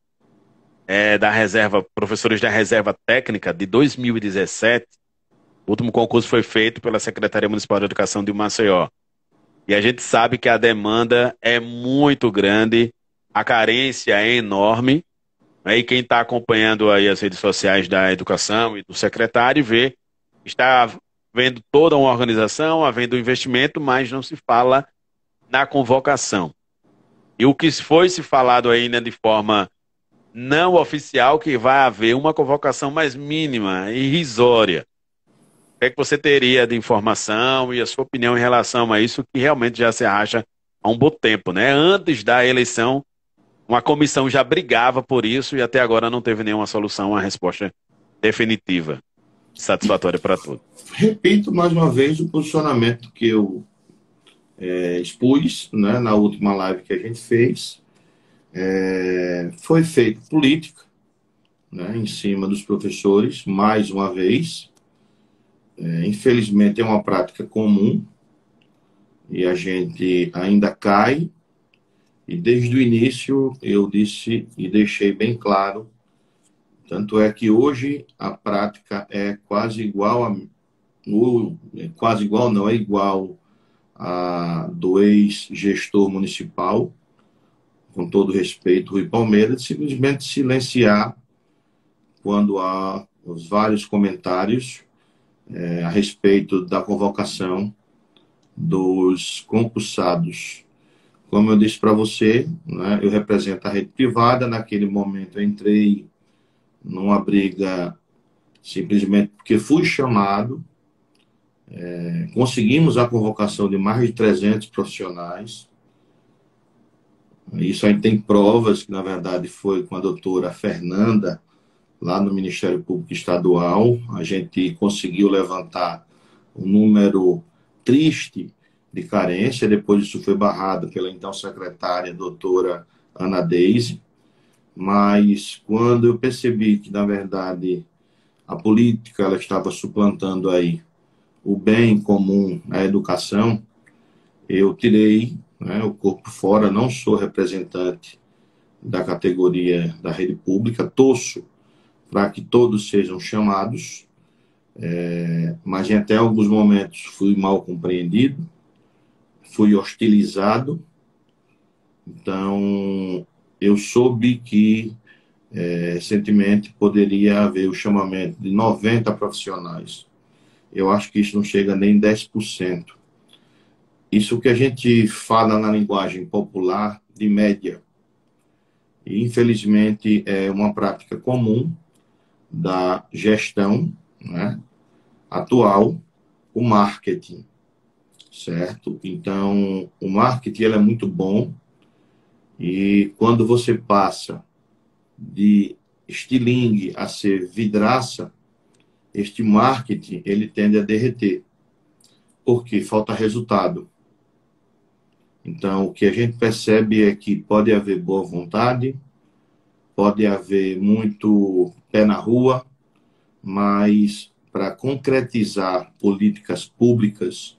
da reserva, professores da reserva técnica de 2017. O último concurso foi feito pela Secretaria Municipal de Educação de Maceió. E a gente sabe que a demanda é muito grande, a carência é enorme, né? E quem está acompanhando aí as redes sociais da educação e do secretário vê, está vendo toda uma organização, havendo um investimento, mas não se fala na convocação. E o que foi se falado ainda de forma não oficial, que vai haver uma convocação mais mínima, irrisória. O que é que você teria de informação e a sua opinião em relação a isso, que realmente já se arrasta há um bom tempo, né? Antes da eleição, uma comissão já brigava por isso e até agora não teve nenhuma solução, uma resposta definitiva, satisfatória para todos. Repito mais uma vez o posicionamento que eu expus, né, na última live que a gente fez. Foi feita política, né, em cima dos professores, mais uma vez. Infelizmente é uma prática comum e a gente ainda cai. E desde o início eu disse e deixei bem claro, tanto é que hoje a prática é quase igual quase igual, não é igual a do ex-gestor municipal, com todo respeito, Rui Palmeira, de simplesmente silenciar quando há os vários comentários a respeito da convocação dos concursados. Como eu disse para você, né, eu represento a rede privada. Naquele momento eu entrei numa briga simplesmente porque fui chamado. Conseguimos a convocação de mais de 300 profissionais. Isso aí tem provas que, na verdade, foi com a doutora Fernanda, lá no Ministério Público Estadual. A gente conseguiu levantar um número triste de carência. Depois isso foi barrado pela então secretária, doutora Ana Deise. Mas quando eu percebi que, na verdade, a política ela estava suplantando aí o bem comum, a educação, eu tirei, né, o corpo fora. Não sou representante da categoria da rede pública, torço para que todos sejam chamados, mas em até alguns momentos fui mal compreendido, fui hostilizado. Então, eu soube que recentemente poderia haver o chamamento de 90 profissionais. Eu acho que isso não chega nem 10%. Isso que a gente fala na linguagem popular de média. E, infelizmente, é uma prática comum da gestão, né, atual, o marketing, certo? Então, o marketing ele é muito bom e quando você passa de estilingue a ser vidraça, este marketing ele tende a derreter, porque falta resultado. Então, o que a gente percebe é que pode haver boa vontade, pode haver muito pé na rua, mas para concretizar políticas públicas,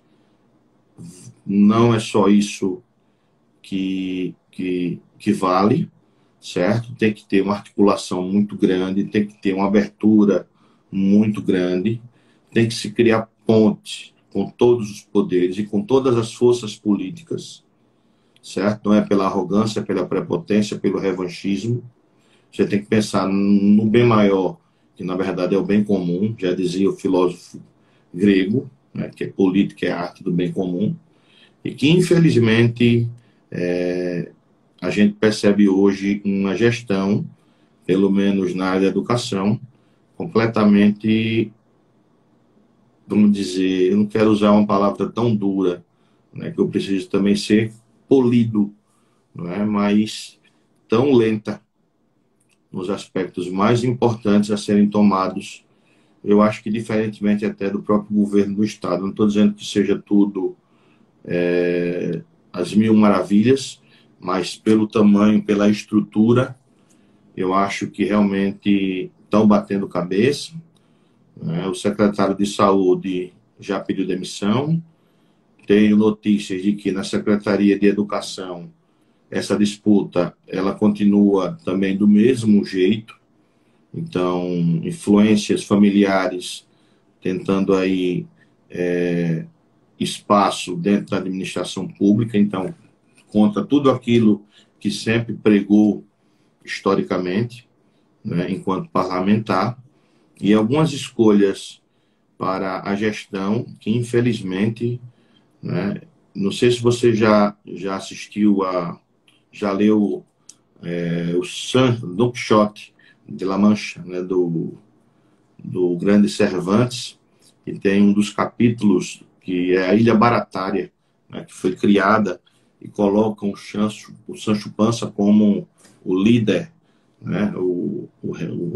não é só isso que vale, certo? Tem que ter uma articulação muito grande, tem que ter uma abertura muito grande, tem que se criar ponte com todos os poderes e com todas as forças políticas, certo? Não é pela arrogância, pela prepotência, pelo revanchismo. Você tem que pensar no bem maior, que na verdade é o bem comum, já dizia o filósofo grego, né, que é política é a arte do bem comum, e que infelizmente a gente percebe hoje uma gestão, pelo menos na área da educação, completamente, vamos dizer, eu não quero usar uma palavra tão dura, né, que eu preciso também ser polido, não é? Mas tão lenta nos aspectos mais importantes a serem tomados. Eu acho que, diferentemente até do próprio governo do Estado, não estou dizendo que seja tudo as mil maravilhas, mas pelo tamanho, pela estrutura, eu acho que realmente estão batendo cabeça, né? O secretário de Saúde já pediu demissão. Tenho notícias de que na Secretaria de Educação essa disputa ela continua também do mesmo jeito. Então, influências familiares tentando aí espaço dentro da administração pública. Então, contra tudo aquilo que sempre pregou historicamente, né, enquanto parlamentar, e algumas escolhas para a gestão que, infelizmente, né, não sei se você já assistiu já leu o Don Quixote de La Mancha, né, do grande Cervantes, que tem um dos capítulos que é a Ilha Baratária, né, que foi criada e colocam o Sancho Panza como o líder, né, o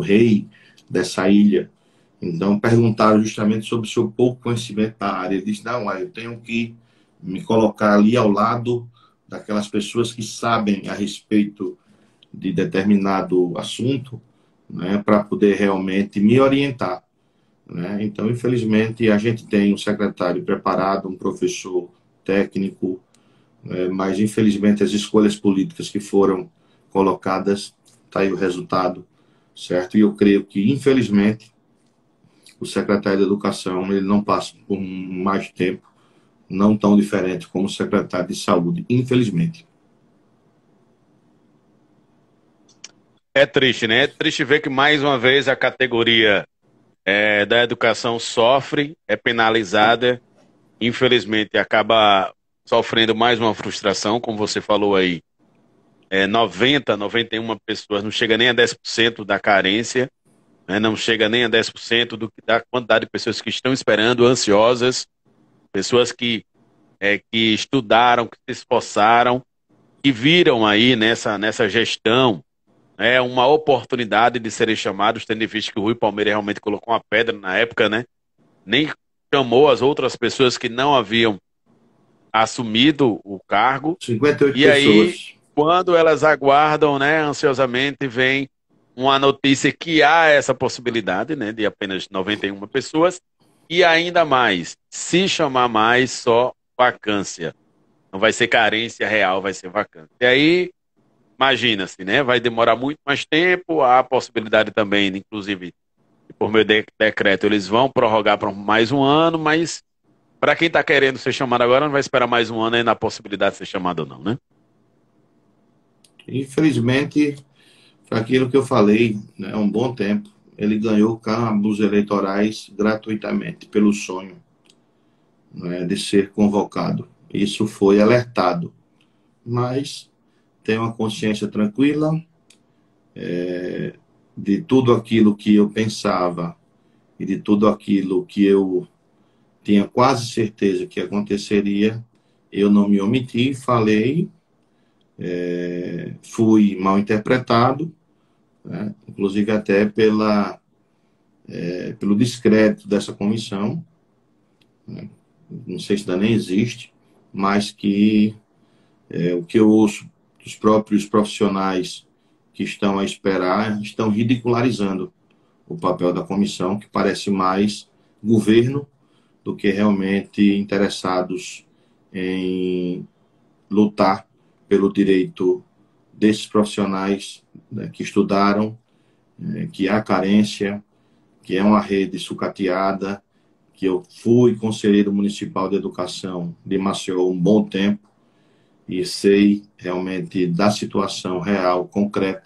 rei dessa ilha. Então, perguntaram justamente sobre o seu pouco conhecimento da área. Ele disse, não, eu tenho que me colocar ali ao lado daquelas pessoas que sabem a respeito de determinado assunto, né, para poder realmente me orientar. Né? Então, infelizmente, a gente tem um secretário preparado, um professor técnico, mas, infelizmente, as escolhas políticas que foram colocadas, está aí o resultado, certo? E eu creio que, infelizmente, o secretário de Educação ele não passa por mais tempo, não tão diferente como o secretário de Saúde, infelizmente. É triste, né? É triste ver que mais uma vez a categoria da educação sofre, é penalizada, infelizmente acaba sofrendo mais uma frustração, como você falou aí. 90, 91 pessoas, não chega nem a 10% da carência, né? Não chega nem a 10% da quantidade de pessoas que estão esperando, ansiosas, pessoas que estudaram, que se esforçaram, que viram aí nessa gestão uma oportunidade de serem chamados, tendo em vista que o Rui Palmeira realmente colocou uma pedra na época, né? Nem chamou as outras pessoas que não haviam assumido o cargo. 58 E aí, pessoas. quando elas aguardam, né, ansiosamente, vem uma notícia que há essa possibilidade, né, de apenas 91 pessoas, e ainda mais, se chamar mais, só vacância. Não vai ser carência real, vai ser vacância. E aí, imagina-se, né, vai demorar muito mais tempo, há a possibilidade também, inclusive, por meio de decreto, eles vão prorrogar por mais um ano, mas para quem está querendo ser chamado agora, não vai esperar mais um ano aí na possibilidade de ser chamado ou não, né? Infelizmente, foi aquilo que eu falei, né, há um bom tempo. Ele ganhou cabos eleitorais gratuitamente, pelo sonho, né, de ser convocado. Isso foi alertado. Mas tenho uma consciência tranquila de tudo aquilo que eu pensava e de tudo aquilo que eu tinha quase certeza que aconteceria. Eu não me omiti, falei, fui mal interpretado, né, inclusive até pelo descrédito dessa comissão, né, não sei se ainda nem existe, mas que o que eu ouço dos próprios profissionais que estão a esperar estão ridicularizando o papel da comissão, que parece mais governo do que realmente interessados em lutar pelo direito desses profissionais, né, que estudaram, que há carência, que é uma rede sucateada, que eu fui conselheiro municipal de educação de Maceió um bom tempo, e sei realmente da situação real, concreta,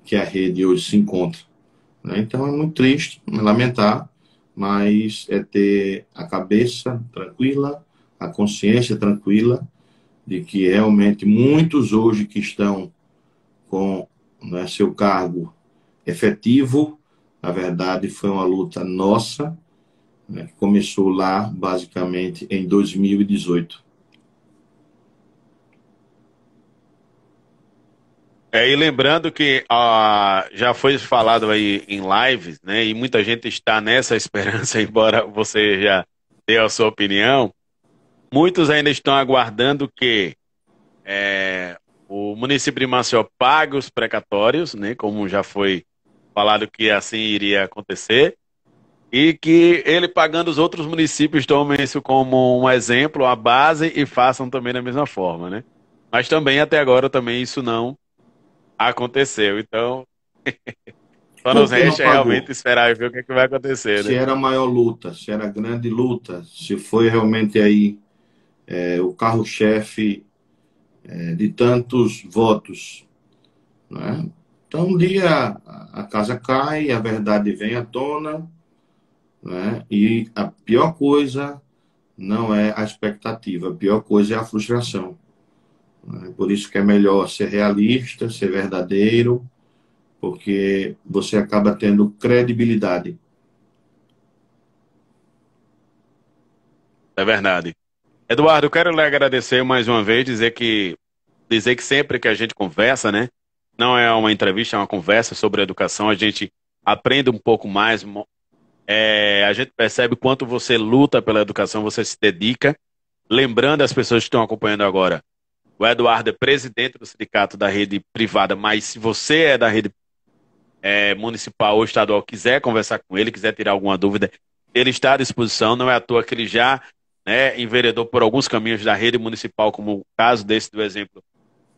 que a rede hoje se encontra, né? Então é muito triste, lamentar, mas é ter a cabeça tranquila, a consciência tranquila, de que realmente muitos hoje que estão com, né, seu cargo efetivo, na verdade foi uma luta nossa, né, que começou lá basicamente em 2018. E lembrando que já foi falado aí em lives, né? E muita gente está nessa esperança, embora você já dê a sua opinião. Muitos ainda estão aguardando que o município de Maceió pague os precatórios, né? Como já foi falado que assim iria acontecer. E que ele pagando os outros municípios tomem isso como um exemplo, a base e façam também da mesma forma, né? Mas também até agora também isso não aconteceu. Então, só Por nos que não resta realmente pagou? esperar e ver o que, é que vai acontecer, Se né? era a maior luta, se era a grande luta, se foi realmente aí o carro-chefe de tantos votos, né? Então, um dia a casa cai, a verdade vem à tona, né? E a pior coisa não é a expectativa, a pior coisa é a frustração, né? Por isso que é melhor ser realista, ser verdadeiro, porque você acaba tendo credibilidade. É verdade. Eduardo, eu quero lhe agradecer mais uma vez, dizer que sempre que a gente conversa, né? Não é uma entrevista, é uma conversa sobre educação, a gente aprende um pouco mais, a gente percebe quanto você luta pela educação, você se dedica. Lembrando as pessoas que estão acompanhando agora, o Eduardo é presidente do sindicato da rede privada, mas se você é da rede municipal ou estadual, quiser conversar com ele, quiser tirar alguma dúvida, ele está à disposição. Não é à toa que ele já, né, enveredou por alguns caminhos da rede municipal, como o caso desse do exemplo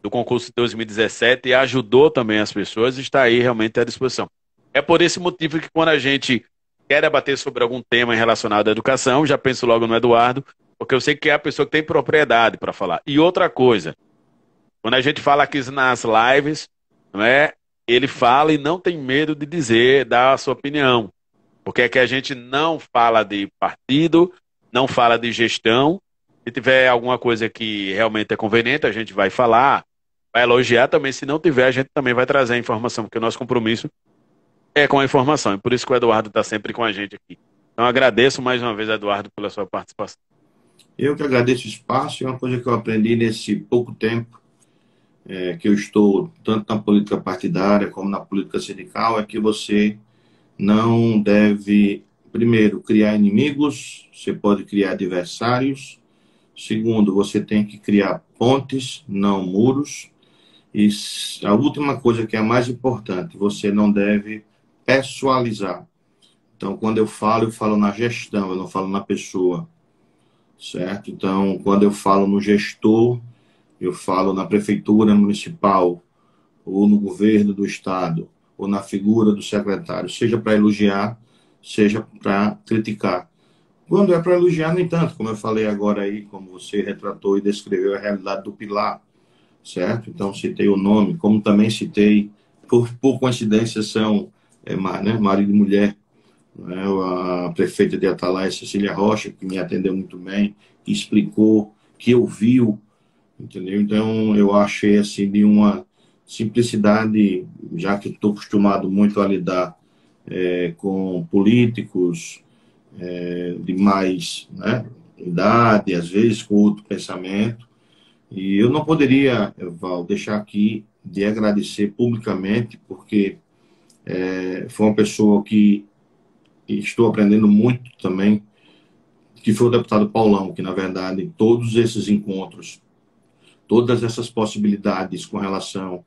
do concurso de 2017, e ajudou também as pessoas, está aí realmente à disposição. É por esse motivo que quando a gente quer debater sobre algum tema relacionado à educação, já penso logo no Eduardo, porque eu sei que é a pessoa que tem propriedade para falar. E outra coisa, quando a gente fala aqui nas lives, não é? Ele fala e não tem medo de dizer, dar a sua opinião. Porque é que a gente não fala de partido, não fala de gestão. Se tiver alguma coisa que realmente é conveniente, a gente vai falar, vai elogiar também. Se não tiver, a gente também vai trazer a informação, porque o nosso compromisso é com a informação. E por isso que o Eduardo está sempre com a gente aqui. Então agradeço mais uma vez, Eduardo, pela sua participação. Eu que agradeço o espaço, e uma coisa que eu aprendi nesse pouco tempo que eu estou, tanto na política partidária como na política sindical, é que você não deve, primeiro, criar inimigos, você pode criar adversários. Segundo, você tem que criar pontes, não muros. E a última coisa que é a mais importante, você não deve pessoalizar. Então, quando eu falo na gestão, eu não falo na pessoa, certo? Então, quando eu falo no gestor, eu falo na prefeitura municipal, ou no governo do estado, ou na figura do secretário, seja para elogiar, seja para criticar. Quando é para elogiar, nem tanto, como eu falei agora aí, como você retratou e descreveu a realidade do Pilar, certo? Então, citei o nome, como também citei, por coincidência, são né, marido e mulher, né? A prefeita de Atalaia, Cecília Rocha, que me atendeu muito bem, que explicou, que ouviu, entendeu? Então, eu achei, assim, de uma simplicidade, já que estou acostumado muito a lidar com políticos de mais, né, idade, às vezes com outro pensamento, e eu não poderia, Val, deixar aqui de agradecer publicamente, porque foi uma pessoa que estou aprendendo muito também, que foi o deputado Paulão, que, na verdade, todos esses encontros, todas essas possibilidades com relação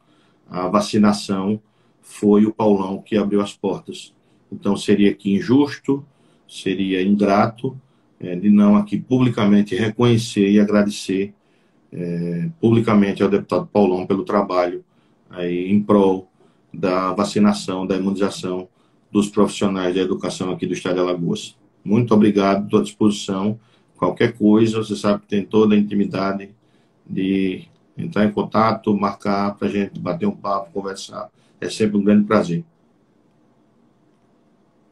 à vacinação, foi o Paulão que abriu as portas. Então, seria aqui injusto, seria ingrato de não aqui publicamente reconhecer e agradecer publicamente ao deputado Paulão pelo trabalho aí em prol da vacinação, da imunização dos profissionais da educação aqui do Estado de Alagoas. Muito obrigado, estou à disposição. Qualquer coisa, você sabe que tem toda a intimidade de entrar em contato, marcar para a gente bater um papo, conversar. É sempre um grande prazer.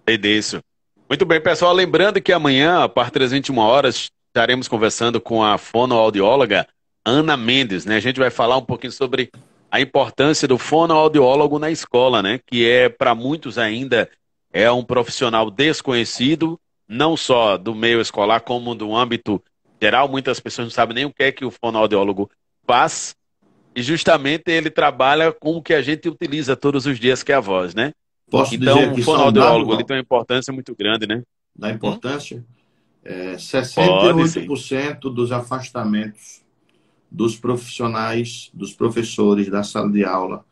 É disso. Muito bem, pessoal. Lembrando que amanhã, a partir das 21 horas, estaremos conversando com a fonoaudióloga Ana Mendes, né? A gente vai falar um pouquinho sobre a importância do fonoaudiólogo na escola, né? Que é, para muitos ainda, é um profissional desconhecido, não só do meio escolar, como do âmbito geral. Muitas pessoas não sabem nem o que é que o fonoaudiólogo faz. E justamente ele trabalha com o que a gente utiliza todos os dias, que é a voz, né? Posso dizer Então, o aqui só um dado, fonoaudiólogo ele Val, tem uma importância muito grande, né? da Hum? importância? Pode sim. 68% dos afastamentos dos profissionais, dos professores da sala de aula,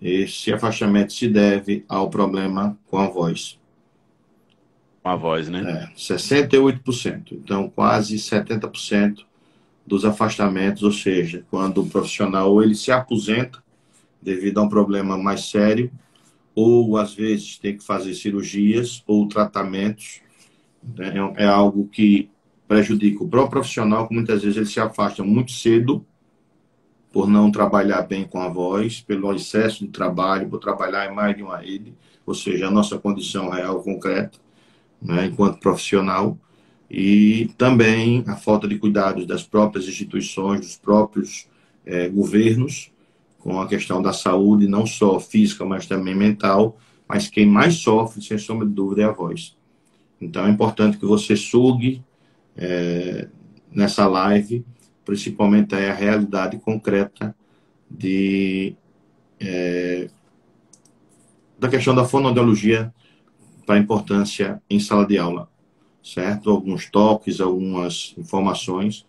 esse afastamento se deve ao problema com a voz. Com a voz, né? 68%. Então, quase 70% dos afastamentos, ou seja, quando o profissional ou ele se aposenta devido a um problema mais sério, ou às vezes tem que fazer cirurgias ou tratamentos, né? É algo que prejudica o próprio profissional, que muitas vezes ele se afasta muito cedo por não trabalhar bem com a voz, pelo excesso de trabalho, por trabalhar em mais de uma rede, ou seja, a nossa condição real concreta, né, enquanto profissional, e também a falta de cuidados das próprias instituições, dos próprios governos, com a questão da saúde, não só física, mas também mental, mas quem mais sofre, sem sombra de dúvida, é a voz. Então é importante que você sugue nessa live, principalmente aí a realidade concreta de, da questão da fonoaudiologia para a importância em sala de aula, certo? Alguns toques, algumas informações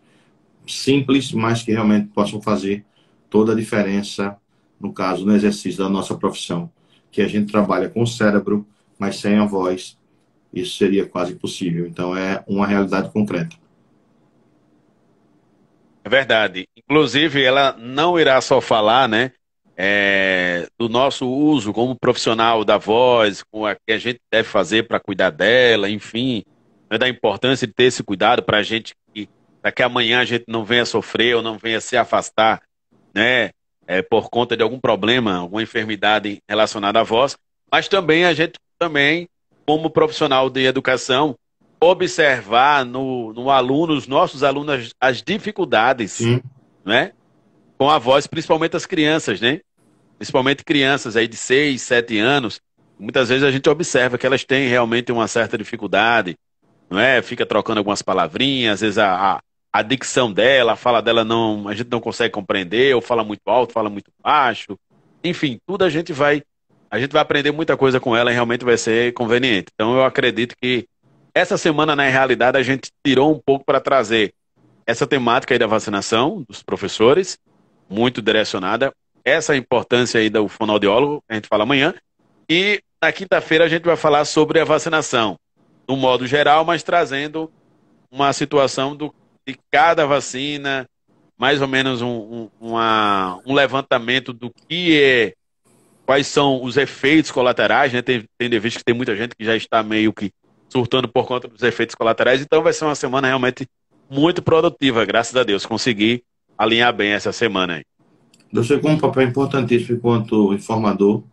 simples, mas que realmente possam fazer toda a diferença, no caso, no exercício da nossa profissão, que a gente trabalha com o cérebro, mas sem a voz, isso seria quase impossível. Então, é uma realidade concreta. É verdade. Inclusive, ela não irá só falar, né, do nosso uso como profissional da voz, com a que a gente deve fazer para cuidar dela, enfim, né, da importância de ter esse cuidado para a gente que daqui a amanhã a gente não venha sofrer ou não venha se afastar, né, por conta de algum problema, alguma enfermidade relacionada à voz, mas também a gente também, como profissional de educação, observar no aluno, os nossos alunos, as dificuldades, Sim, né? Com a voz, principalmente as crianças, né? Principalmente crianças aí de 6, 7 anos. Muitas vezes a gente observa que elas têm realmente uma certa dificuldade, não é? Fica trocando algumas palavrinhas, às vezes a dicção dela, a fala dela não, a gente não consegue compreender, ou fala muito alto, fala muito baixo. Enfim, tudo a gente vai aprender muita coisa com ela e realmente vai ser conveniente. Então eu acredito que essa semana, na realidade, a gente tirou um pouco para trazer essa temática aí da vacinação dos professores, muito direcionada, essa importância aí do fonoaudiólogo, a gente fala amanhã, e na quinta-feira a gente vai falar sobre a vacinação, no modo geral, mas trazendo uma situação de cada vacina, mais ou menos um levantamento do que é, quais são os efeitos colaterais, né? Tem visto que tem muita gente que já está meio que surtando por conta dos efeitos colaterais, então vai ser uma semana realmente muito produtiva, graças a Deus. Consegui alinhar bem essa semana aí. você com um papel importantíssimo enquanto informador,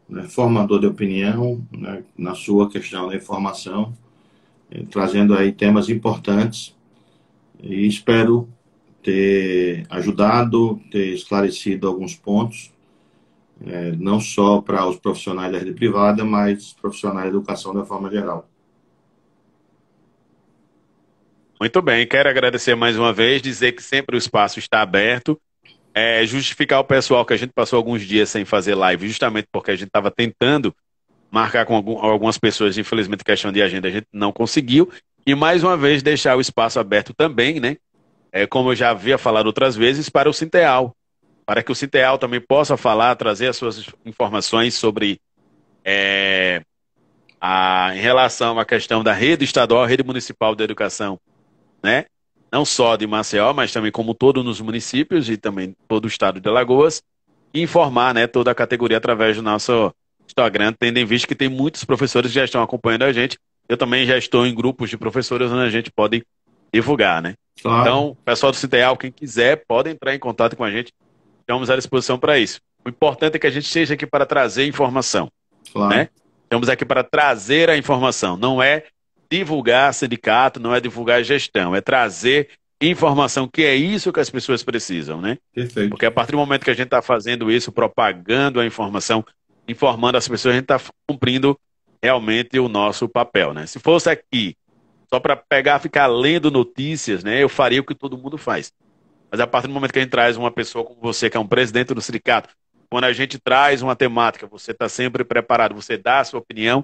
né, formador de opinião, né, na sua questão da informação, trazendo aí temas importantes, e espero ter ajudado, ter esclarecido alguns pontos, não só para os profissionais da rede privada, mas os profissionais da educação de forma geral. Muito bem, quero agradecer mais uma vez, dizer que sempre o espaço está aberto, justificar o pessoal que a gente passou alguns dias sem fazer live, justamente porque a gente estava tentando marcar com algumas pessoas, infelizmente, questão de agenda, a gente não conseguiu, e mais uma vez deixar o espaço aberto também, né? Como eu já havia falado outras vezes, para o Sinteal, para que o Sinteal também possa falar, trazer as suas informações sobre em relação à questão da rede estadual, rede municipal de educação, né? Não só de Maceió, mas também como todo nos municípios e também todo o estado de Alagoas, e informar, né, toda a categoria através do nosso Instagram, tendo em vista que tem muitos professores que já estão acompanhando a gente. Eu também já estou em grupos de professores onde a gente pode divulgar, né? Claro, Então, pessoal do Cideal, quem quiser, pode entrar em contato com a gente. Estamos à disposição para isso. O importante é que a gente esteja aqui para trazer informação, claro. né? Estamos aqui para trazer a informação. Não é divulgar sindicato, não é divulgar gestão, é trazer informação, que é isso que as pessoas precisam, né? Perfeito. Porque a partir do momento que a gente está fazendo isso, propagando a informação, informando as pessoas, a gente está cumprindo realmente o nosso papel, né? Se fosse aqui só para pegar, ficar lendo notícias, né? Eu faria o que todo mundo faz. Mas a partir do momento que a gente traz uma pessoa como você, que é um presidente do sindicato, quando a gente traz uma temática, você está sempre preparado, você dá a sua opinião,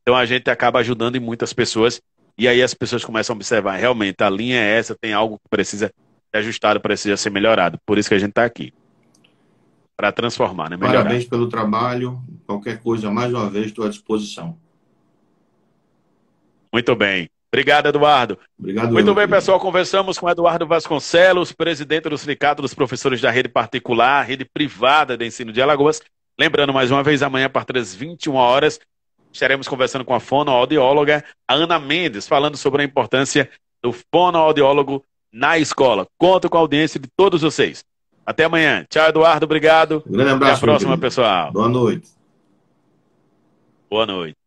então a gente acaba ajudando em muitas pessoas, e aí as pessoas começam a observar, realmente, a linha é essa, tem algo que precisa ser ajustado, precisa ser melhorado. Por isso que a gente está aqui, para transformar, né? Melhorar. Parabéns pelo trabalho. Qualquer coisa, mais uma vez, estou à disposição. Muito bem. Obrigado, Eduardo. Obrigado, Muito meu bem, querido. pessoal. Conversamos com Eduardo Vasconcelos, presidente do Sindicato dos Professores da Rede Particular, Rede Privada de Ensino de Alagoas. Lembrando, mais uma vez, amanhã, a partir das 21 horas, estaremos conversando com a fonoaudióloga Ana Mendes, falando sobre a importância do fonoaudiólogo na escola. Conto com a audiência de todos vocês. Até amanhã. Tchau, Eduardo. Obrigado. Um grande Até a abraço, meu próxima, querido. pessoal. Boa noite. Boa noite.